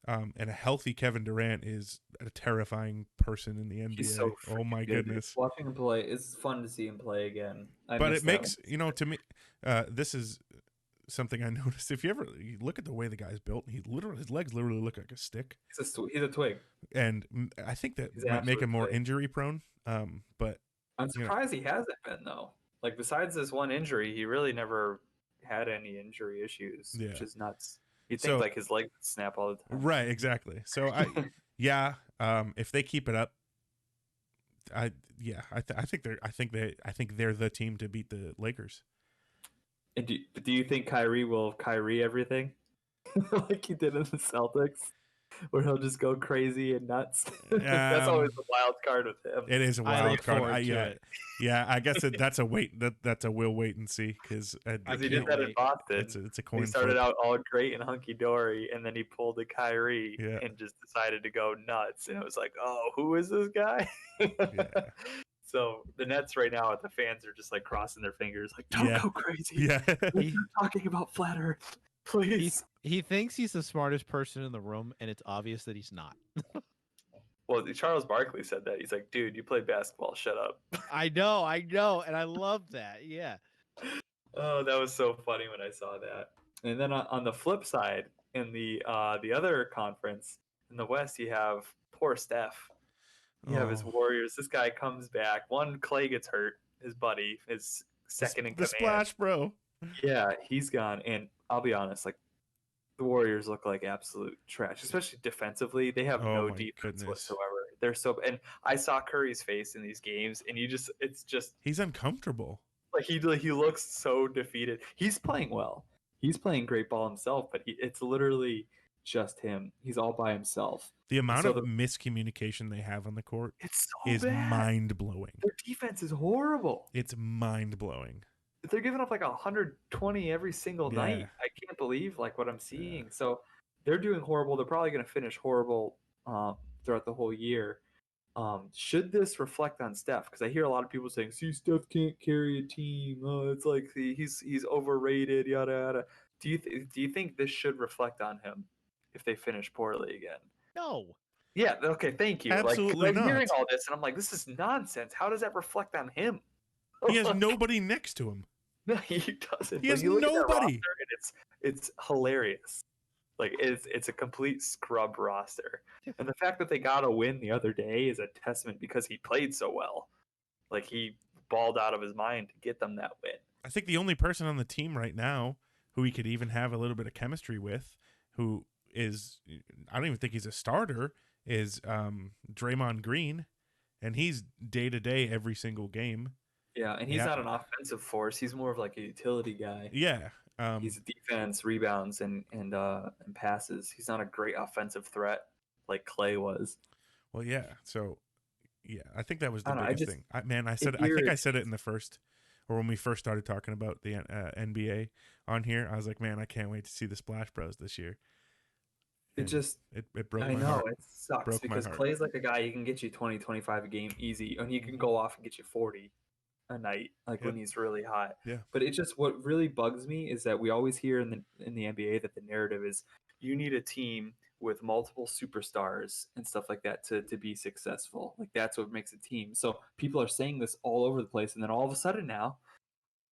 Speaker 2: And a healthy Kevin Durant is a terrifying person in the NBA.
Speaker 3: He's so
Speaker 2: oh my
Speaker 3: good.
Speaker 2: goodness!
Speaker 3: Watching him play, it's fun to see him play again.
Speaker 2: But it makes to me, this is something I noticed. If you look at the way the guy's built, his legs literally look like a stick.
Speaker 3: He's a twig,
Speaker 2: and I think that might make him more injury prone. But
Speaker 3: I'm surprised he hasn't been though. Like besides this one injury, he really never had any injury issues, which is nuts. You'd think like his leg would snap all the time.
Speaker 2: Right, exactly. So if they keep it up, I think they're the team to beat the Lakers.
Speaker 3: And do you think Kyrie will Kyrie everything like he did in the Celtics, where he'll just go crazy and nuts? That's always the wild card with him.
Speaker 2: It is a wild card. Yeah. I guess that's a wait. That's a we'll wait and see because
Speaker 3: he did that in Boston.
Speaker 2: It's a coin.
Speaker 3: He started out all great and hunky dory, and then he pulled a Kyrie and just decided to go nuts. And it was like, oh, who is this guy? So the Nets right now, the fans are just like crossing their fingers, like, don't go crazy.
Speaker 2: Yeah,
Speaker 3: we're talking about flat Earth. Please.
Speaker 1: He thinks he's the smartest person in the room, and it's obvious that he's not.
Speaker 3: Well, Charles Barkley said that. He's like, dude, you play basketball. Shut up.
Speaker 1: I know, and I love that. Yeah.
Speaker 3: Oh, that was so funny when I saw that. And then on the flip side, in the other conference in the West, you have poor Steph. You have his
Speaker 2: Oh.
Speaker 3: Warriors. This guy comes back. Clay gets hurt. His buddy, his second in
Speaker 2: The
Speaker 3: command.
Speaker 2: Splash Bro.
Speaker 3: Yeah, he's gone. And I'll be honest, like the Warriors look like absolute trash, especially defensively. They have
Speaker 2: Oh
Speaker 3: no
Speaker 2: my
Speaker 3: defense
Speaker 2: goodness.
Speaker 3: whatsoever. They're so. And I saw Curry's face in these games, and it's just
Speaker 2: He's uncomfortable.
Speaker 3: like he looks so defeated. He's playing well. He's playing great ball himself, but it's literally just him. He's all by himself.
Speaker 2: The amount
Speaker 3: so
Speaker 2: of miscommunication they have on the court
Speaker 3: It's so
Speaker 2: is
Speaker 3: bad.
Speaker 2: mind-blowing.
Speaker 3: Their defense is horrible.
Speaker 2: It's mind-blowing.
Speaker 3: They're giving up like 120 every single
Speaker 2: Yeah.
Speaker 3: night. I can't believe like what I'm seeing. So they're doing horrible. They're probably going to finish horrible throughout the whole year. Should this reflect on Steph? Because I hear a lot of people saying, "See, Steph can't carry a team. It's like he's overrated." Yada yada. Do you think this should reflect on him if they finish poorly again?
Speaker 1: No.
Speaker 3: Yeah. Okay. Thank you.
Speaker 2: Absolutely
Speaker 3: I'm
Speaker 2: not.
Speaker 3: hearing all this, and I'm like, this is nonsense. How does that reflect on him?
Speaker 2: He has nobody next to him.
Speaker 3: No, he doesn't.
Speaker 2: He has
Speaker 3: you look at that
Speaker 2: nobody.
Speaker 3: roster, and it's hilarious. Like it's a complete scrub roster, and the fact that they got a win the other day is a testament because he played so well. Like he balled out of his mind to get them that win.
Speaker 2: I think the only person on the team right now who he could even have a little bit of chemistry with, who is, I don't even think he's a starter, is Draymond Green, and he's day to day every single game.
Speaker 3: Yeah, and he's not an offensive force. He's more of like a utility guy.
Speaker 2: Yeah.
Speaker 3: He's defense, rebounds, and passes. He's not a great offensive threat like Clay was.
Speaker 2: Well, yeah. So, yeah, I think that was the
Speaker 3: I don't know,
Speaker 2: biggest thing. I think I said it in the first, or when we first started talking about the NBA on here. I was like, man, I can't wait to see the Splash Bros this year.
Speaker 3: It just,
Speaker 2: it broke
Speaker 3: I
Speaker 2: my
Speaker 3: know,
Speaker 2: heart.
Speaker 3: it sucks
Speaker 2: Broke my
Speaker 3: because
Speaker 2: heart.
Speaker 3: Clay's like a guy, he can get you 20, 25 a game easy, and he can go off and get you 40 a night, like when he's really hot.
Speaker 2: Yeah.
Speaker 3: But it just, what really bugs me is that we always hear in the NBA that the narrative is you need a team with multiple superstars and stuff like that to be successful. Like that's what makes a team. So people are saying this all over the place, and then all of a sudden now,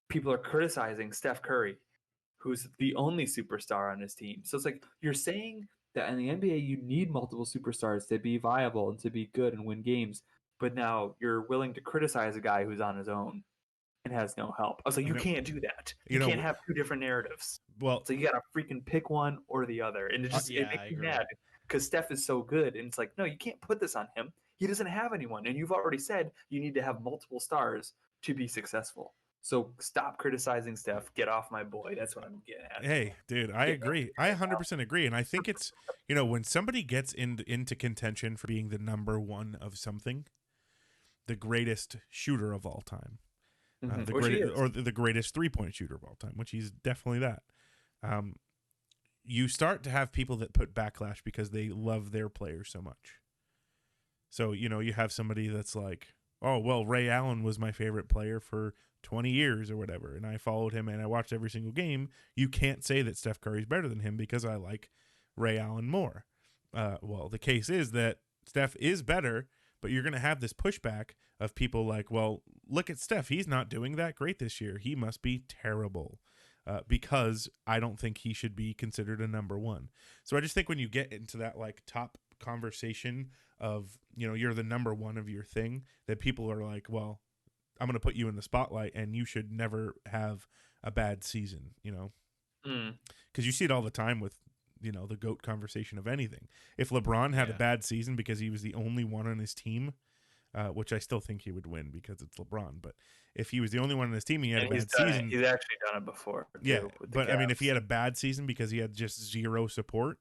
Speaker 3: people are criticizing Steph Curry, who's the only superstar on his team. So it's like you're saying that in the NBA you need multiple superstars to be viable and to be good and win games, but now you're willing to criticize a guy who's on his own and has no help. I was like, you can't do that. You can't have two different narratives.
Speaker 2: Well,
Speaker 3: so you gotta freaking pick one or the other, and it makes me mad because Steph is so good, and it's like, no, you can't put this on him. He doesn't have anyone, and you've already said you need to have multiple stars to be successful. So stop criticizing Steph. Get off my boy. That's what I'm getting at.
Speaker 2: Hey, dude, I agree. I 100% agree. And I think it's, when somebody gets into contention for being the number one of something, the greatest shooter of all time, the greatest 3-point shooter of all time, which he's definitely that. You start to have people that put backlash because they love their players so much. So, you have somebody that's like, oh, well, Ray Allen was my favorite player for 20 years or whatever, and I followed him and I watched every single game. You can't say that Steph Curry's better than him because I like Ray Allen more. Well, the case is that Steph is better, but you're going to have this pushback of people like, well, look at Steph. He's not doing that great this year. He must be terrible because I don't think he should be considered a number one. So I just think when you get into that like top conversation of, you're the number one of your thing, that people are like, well, I'm going to put you in the spotlight and you should never have a bad season, because you see it all the time with, the GOAT conversation of anything. If LeBron had a bad season because he was the only one on his team, which I still think he would win because it's LeBron, but if he was the only one on his team, he had a bad season.
Speaker 3: He's actually done it before.
Speaker 2: Yeah, but I mean, if he had a bad season because he had just zero support,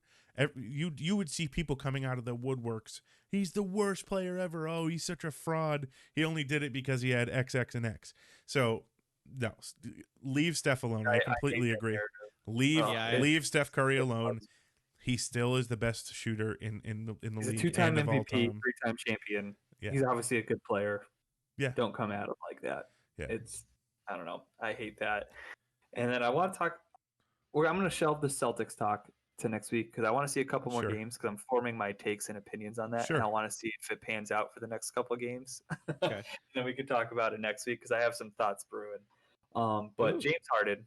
Speaker 2: you would see people coming out of the woodworks. He's the worst player ever. Oh, he's such a fraud. He only did it because he had X, X, and X. So, no, leave Steph alone. I completely agree. Leave Steph Curry alone. He still is the best shooter in the
Speaker 3: he's
Speaker 2: league.
Speaker 3: A two-time
Speaker 2: and of all
Speaker 3: MVP,
Speaker 2: time.
Speaker 3: 3-time champion.
Speaker 2: Yeah.
Speaker 3: He's obviously a good player.
Speaker 2: Yeah.
Speaker 3: Don't come at him like that.
Speaker 2: Yeah.
Speaker 3: I don't know. I hate that. And then I want to talk. I'm going to shelve the Celtics talk to next week because I want to see a couple more
Speaker 2: Sure.
Speaker 3: games because I'm forming my takes and opinions on that, and
Speaker 2: Sure.
Speaker 3: I want to see if it pans out for the next couple of games.
Speaker 1: Okay.
Speaker 3: Then we can talk about it next week because I have some thoughts brewing. But
Speaker 1: Ooh.
Speaker 3: James Harden,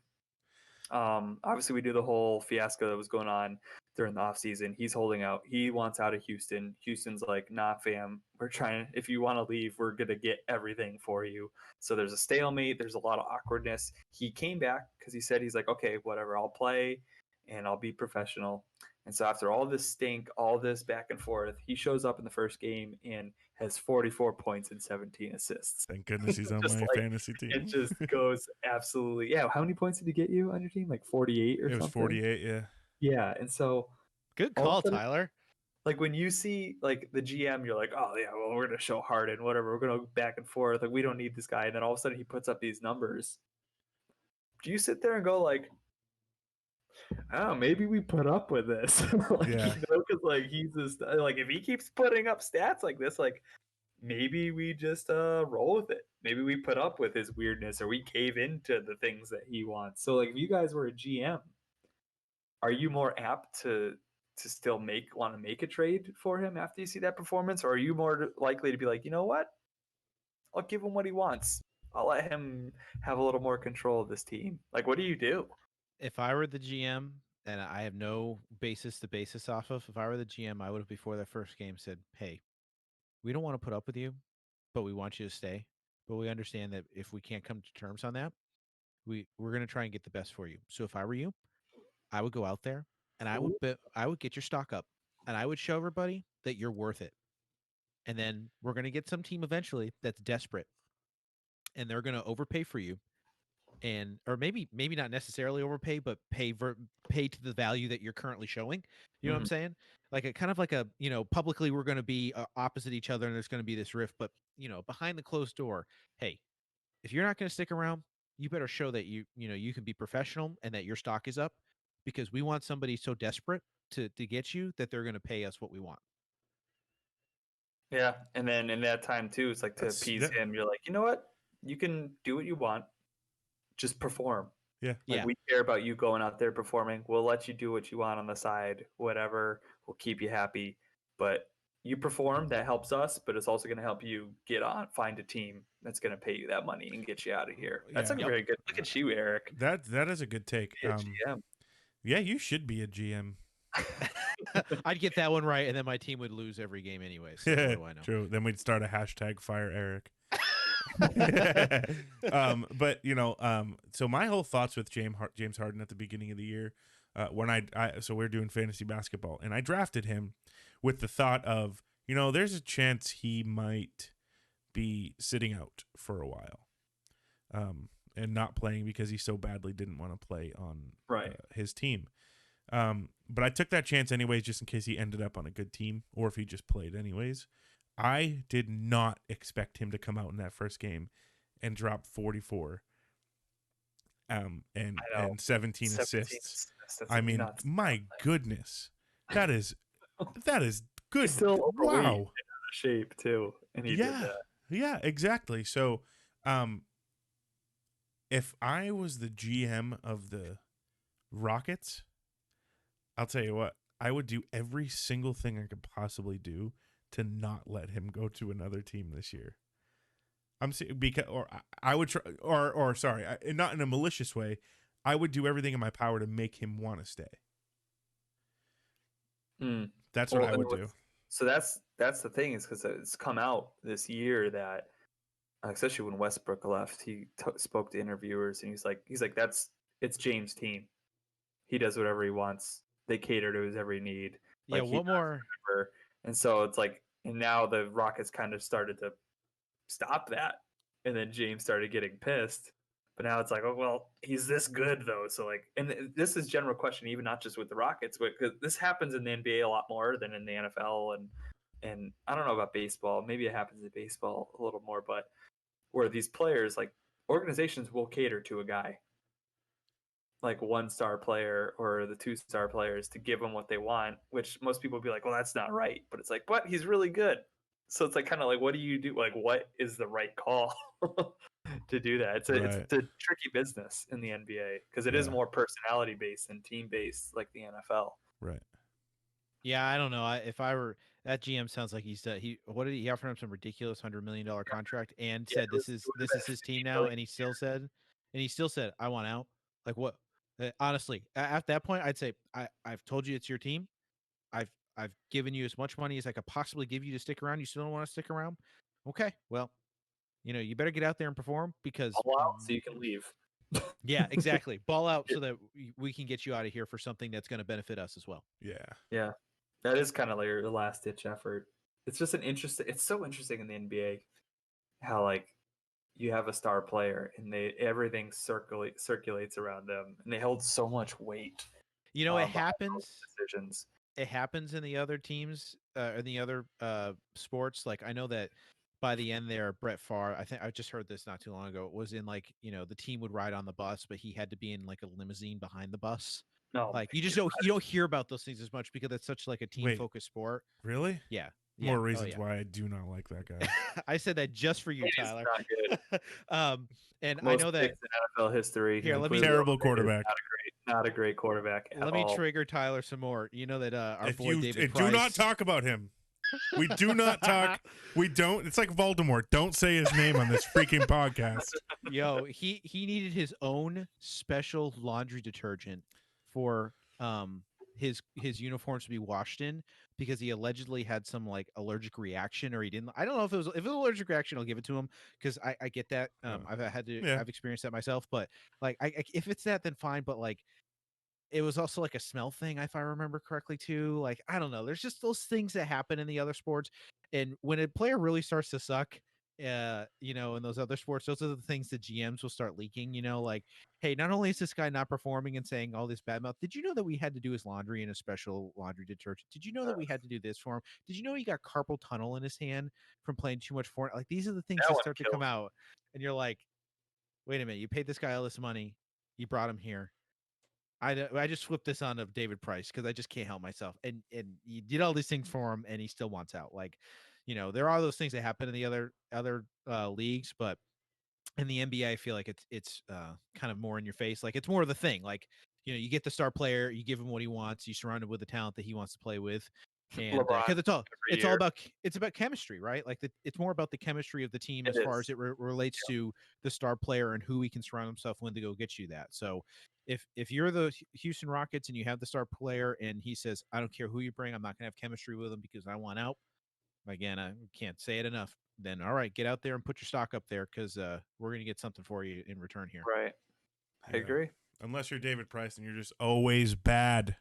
Speaker 3: obviously we knew the whole fiasco that was going on during the offseason. He's holding out. He wants out of Houston. Houston's like, nah, fam, we're trying. If you want to leave, we're gonna get everything for you. So there's a stalemate. There's a lot of awkwardness. He came back because he said he's like, okay, whatever, I'll play and I'll be professional. And so after all this stink, all this back and forth, he shows up in the first game and has 44 points and 17 assists.
Speaker 2: Thank goodness he's on
Speaker 3: Just
Speaker 2: my
Speaker 3: like
Speaker 2: fantasy team.
Speaker 3: it just goes absolutely. Yeah, how many points did he get you on your team? Like 48 or
Speaker 2: It was
Speaker 3: something?
Speaker 2: 48, yeah.
Speaker 3: Yeah, and so
Speaker 1: Good
Speaker 3: all of a
Speaker 1: call,
Speaker 3: sudden,
Speaker 1: Tyler.
Speaker 3: like when you see like the GM, you're like, oh yeah, well we're gonna show Harden, whatever. We're gonna go back and forth. Like we don't need this guy. And then all of a sudden he puts up these numbers. Do you sit there and go like, oh, maybe we put up with this? Like,
Speaker 2: Yeah.
Speaker 3: because like he's just like if he keeps putting up stats like this, like maybe we just roll with it. Maybe we put up with his weirdness or we cave into the things that he wants. So like if you guys were a GM, are you more apt to still want to make a trade for him after you see that performance, or are you more likely to be like, you know what, I'll give him what he wants, I'll let him have a little more control of this team? Like what do you do?
Speaker 1: If I were the GM and I have no basis to base this off of, if I were the GM, I would have before that first game said, "Hey, we don't want to put up with you, but we want you to stay. But we understand that if we can't come to terms on that, we're going to try and get the best for you. So if I were you, I would go out there and I would get your stock up and I would show everybody that you're worth it. And then we're going to get some team eventually that's desperate and they're going to overpay for you and or maybe not necessarily overpay but pay to the value that you're currently showing. You know what I'm
Speaker 3: Mhm.
Speaker 1: saying? Like a kind of like a, publicly we're going to be opposite each other and there's going to be this rift, but behind the closed door, hey, if you're not going to stick around, you better show that you can be professional and that your stock is up because we want somebody so desperate to get you that they're going to pay us what we want.
Speaker 3: Yeah, and then in that time too, it's like to
Speaker 2: That's
Speaker 3: appease
Speaker 2: that,
Speaker 3: him, you're like, you know what, you can do what you want, just perform.
Speaker 2: yeah.
Speaker 3: Like
Speaker 1: Yeah.
Speaker 3: we care about you going out there performing. We'll let you do what you want on the side, whatever. We'll keep you happy. But you perform, that helps us, but it's also going to help you find a team that's going to pay you that money and get you out of here. That's
Speaker 2: Yeah.
Speaker 3: a
Speaker 1: Yep.
Speaker 3: very good. Look at you, Eric.
Speaker 2: That is a good take.
Speaker 3: Be a GM.
Speaker 2: Yeah, you should be a GM.
Speaker 1: I'd get that one right and then my team would lose every game anyways. So what do I know?
Speaker 2: True. Then we'd start a hashtag fire Eric. But so my whole thoughts with James Harden at the beginning of the year, when so we're doing fantasy basketball, and I drafted him with the thought of, there's a chance he might be sitting out for a while, and not playing because he so badly didn't want to play on
Speaker 3: Right.
Speaker 2: his team. But I took that chance anyways, just in case he ended up on a good team or if he just played anyways. I did not expect him to come out in that first game and drop 44 and 17 assists.
Speaker 3: That's
Speaker 2: I mean,
Speaker 3: nuts.
Speaker 2: my goodness. That is good.
Speaker 3: He's still overweight and out
Speaker 2: Wow.
Speaker 3: of shape too, and he did
Speaker 2: Yeah.
Speaker 3: that.
Speaker 2: Yeah, exactly. So, if I was the GM of the Rockets, I'll tell you what, I would do every single thing I could possibly do to not let him go to another team this year. Because, or I would try, or sorry, not in a malicious way. I would do everything in my power to make him want to stay.
Speaker 3: Mm.
Speaker 2: That's what I would do.
Speaker 3: So that's the thing, is because it's come out this year that, especially when Westbrook left, he spoke to interviewers and he's like it's James' team. He does whatever he wants. They cater to his every need.
Speaker 1: Yeah,
Speaker 3: Like he
Speaker 1: what
Speaker 3: does
Speaker 1: more?
Speaker 3: whatever. And so it's like, and now the Rockets kind of started to stop that, and then James started getting pissed. But now it's like, oh well, he's this good though. So like, and this is general question, even not just with the Rockets, but because this happens in the NBA a lot more than in the NFL, and I don't know about baseball. Maybe it happens in baseball a little more, but where these players, like organizations, will cater to a guy, like 1-star player or the 2-star players, to give them what they want. Which most people would be like, well, that's not right. But it's like, but he's really good. So it's like kind of like, what do you do? Like, what is the right call to do that? It's
Speaker 2: Right.
Speaker 3: a tricky business in the NBA because it is
Speaker 2: Yeah.
Speaker 3: more personality based than team based, like the NFL.
Speaker 2: Right.
Speaker 1: Yeah, I don't know. If I were that GM, sounds like he offered him some ridiculous $100 million contract and
Speaker 3: Yeah,
Speaker 1: said
Speaker 3: it was, it was
Speaker 1: this
Speaker 3: at
Speaker 1: is his
Speaker 3: 50
Speaker 1: team now,
Speaker 3: million.
Speaker 1: and he still said I want out. Like what? Honestly, at that point, I'd say I've told you it's your team. I've given you as much money as I could possibly give you to stick around. You still don't want to stick around? Okay, well, you better get out there and perform because
Speaker 3: All out so you can leave.
Speaker 1: yeah, exactly. Ball out so that we can get you out of here for something that's going to benefit us as well.
Speaker 2: Yeah.
Speaker 3: Yeah, that is kind of like your last ditch effort. It's just it's so interesting in the NBA how like you have a star player and everything circulates around them and they hold so much weight
Speaker 1: It
Speaker 3: behind those
Speaker 1: happens.
Speaker 3: decisions.
Speaker 1: It happens in the other teams, in the other sports. Like I know that by the end there, Brett Favre, I think I just heard this not too long ago, was in like, the team would ride on the bus, but he had to be in like a limousine behind the bus.
Speaker 3: No,
Speaker 1: Like you don't hear about those things as much because it's such like a team
Speaker 2: Wait.
Speaker 1: focused sport.
Speaker 2: Really?
Speaker 1: Yeah. Yeah.
Speaker 2: More
Speaker 1: Oh,
Speaker 2: reasons
Speaker 1: yeah.
Speaker 2: why I do not like that guy.
Speaker 1: I said that just for you,
Speaker 3: it is
Speaker 1: Tyler.
Speaker 3: not good.
Speaker 1: And I
Speaker 3: Most
Speaker 1: know that
Speaker 3: picks in NFL history.
Speaker 1: Here, let me-
Speaker 3: completely
Speaker 2: Terrible
Speaker 3: overrated.
Speaker 2: quarterback.
Speaker 3: Not a great quarterback at
Speaker 1: let me
Speaker 3: all.
Speaker 1: trigger Tyler some more. You know that our
Speaker 2: If
Speaker 1: boy
Speaker 2: you
Speaker 1: David
Speaker 2: do
Speaker 1: Price.
Speaker 2: not talk about him. We do not talk. We don't. It's like Voldemort. Don't say his name on this freaking podcast.
Speaker 1: Yo, he needed his own special laundry detergent for his uniforms to be washed in because he allegedly had some like allergic reaction or he didn't. I don't know if it was an allergic reaction. I'll give it to him because I get that.
Speaker 2: Yeah.
Speaker 1: I've experienced that myself. But like if it's that, then fine. But like it was also like a smell thing, if I remember correctly, too. Like, I don't know. There's just those things that happen in the other sports. And when a player really starts to suck, in those other sports, those are the things that GMs will start leaking, like, hey, not only is this guy not performing and saying all this bad mouth, did you know that we had to do his laundry in a special laundry detergent? Did you know that we had to do this for him? Did you know he got carpal tunnel in his hand from playing too much Fortnite? Like, these are the things
Speaker 3: That
Speaker 1: that
Speaker 3: one
Speaker 1: start to
Speaker 3: kills
Speaker 1: come out. And you're like, wait a minute, you paid this guy all this money. You brought him here. I just flipped this on to David Price because I just can't help myself. And you did all these things for him, and he still wants out. Like, there are those things that happen in the other leagues, but in the NBA, I feel like it's kind of more in your face. Like it's more of the thing. Like you get the star player, you give him what he wants, you surround him with the talent that he wants to play with, and
Speaker 3: LeBron
Speaker 1: because
Speaker 3: every year.
Speaker 1: it's about chemistry, right? Like it's more about the chemistry of the team
Speaker 3: It
Speaker 1: as far
Speaker 3: is.
Speaker 1: as it relates to the star player and who he can surround himself with to go get you that. So if you're the Houston Rockets and you have the star player and he says, I don't care who you bring, I'm not gonna have chemistry with him because I want out. Again, I can't say it enough. Then all right, get out there and put your stock up there because we're gonna get something for you in return here.
Speaker 3: Right. I
Speaker 2: Yeah.
Speaker 3: agree.
Speaker 2: Unless you're David Price and you're just always bad.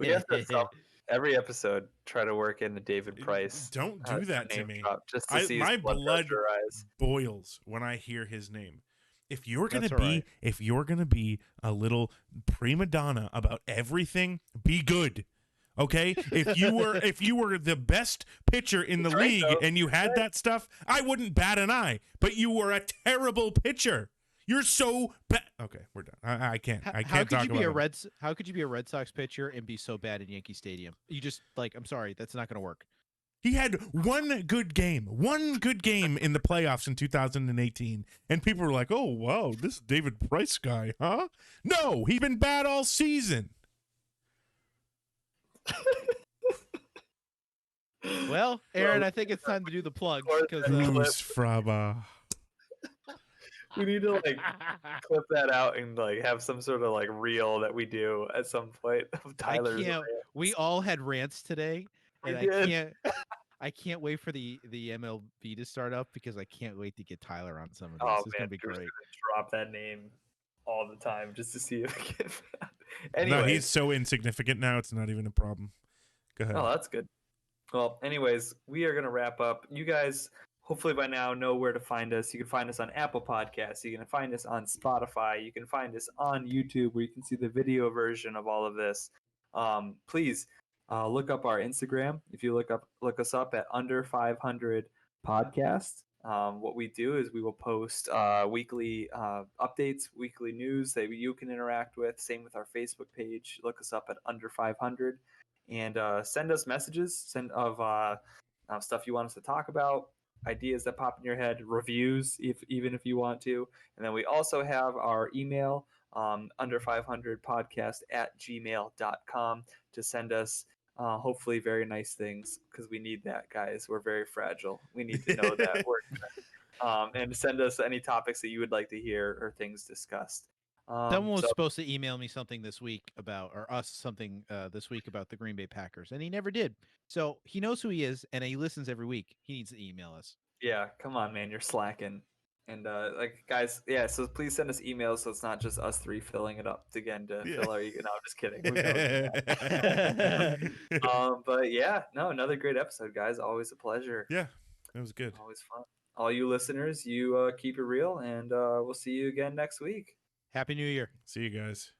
Speaker 3: We have to every episode try to work in the David Price.
Speaker 2: Don't do that to
Speaker 3: name
Speaker 2: me.
Speaker 3: drop just to see his
Speaker 2: My
Speaker 3: blood
Speaker 2: blood
Speaker 3: pressure rise.
Speaker 2: boils when I hear his name. If you're gonna
Speaker 1: That's all
Speaker 2: be,
Speaker 1: right.
Speaker 2: if you're gonna be a little prima donna about everything, be good. Okay, if you were the best pitcher in the
Speaker 3: He's right,
Speaker 2: league
Speaker 3: though.
Speaker 2: and you had that stuff, I wouldn't bat an eye. But you were a terrible pitcher. You're so bad. Okay, we're done. I can't. I
Speaker 1: How
Speaker 2: can't
Speaker 1: could
Speaker 2: talk
Speaker 1: you be
Speaker 2: about
Speaker 1: a
Speaker 2: him.
Speaker 1: How could you be a Red Sox pitcher and be so bad in Yankee Stadium? You just I'm sorry, that's not gonna work.
Speaker 2: He had one good game in the playoffs in 2018, and people were like, "Oh wow, this David Price guy, huh?" No, he's been bad all season.
Speaker 1: Well, Aaron, I think it's time to do the plugs because
Speaker 2: Goose Fraba.
Speaker 3: We need to like clip that out and like have some sort of like reel that we do at some point of Tyler's.
Speaker 1: we all had rants today,
Speaker 3: We
Speaker 1: and
Speaker 3: did.
Speaker 1: I can't wait for the MLB to start up because I can't wait to get Tyler on some of these.
Speaker 3: Oh
Speaker 1: It's
Speaker 3: man,
Speaker 1: gonna be
Speaker 3: Drew's
Speaker 1: great.
Speaker 3: gonna drop that name all the time just to see if I get.
Speaker 2: No,
Speaker 3: Anyways,
Speaker 2: he's so insignificant now; it's not even a problem. Go ahead.
Speaker 3: oh, that's good. Well, anyways, we are gonna wrap up. You guys, hopefully by now, know where to find us. You can find us on Apple Podcasts. You can find us on Spotify. You can find us on YouTube, where you can see the video version of all of this. Please look up our Instagram. If you look us up at Under.500 podcast. What we do is we will post weekly updates, weekly news that you can interact with. Same with our Facebook page. Look us up at Under.500. and send us messages of stuff you want us to talk about, ideas that pop in your head, reviews even if you want to. And then we also have our email, under500podcast at gmail.com, to send us hopefully very nice things, because we need that, guys. We're very fragile. We need to know that we're and send us any topics that you would like to hear or things discussed.
Speaker 1: Someone was
Speaker 3: So
Speaker 1: supposed to email me something this week about, or us something this week about the Green Bay Packers, and he never did. So he knows who he is, and he listens every week. He needs to email us.
Speaker 3: yeah, come on, man, you're slacking. And like, guys, yeah, so please send us emails, so it's not just us three filling it up again to
Speaker 2: Yeah.
Speaker 3: fill our ego. No, I'm just kidding. We've never done that. But yeah, no, another great episode, guys. Always a pleasure.
Speaker 2: Yeah, it was good.
Speaker 3: Always fun. All you listeners, you keep it real, and we'll see you again next week.
Speaker 1: Happy New Year.
Speaker 2: See you guys.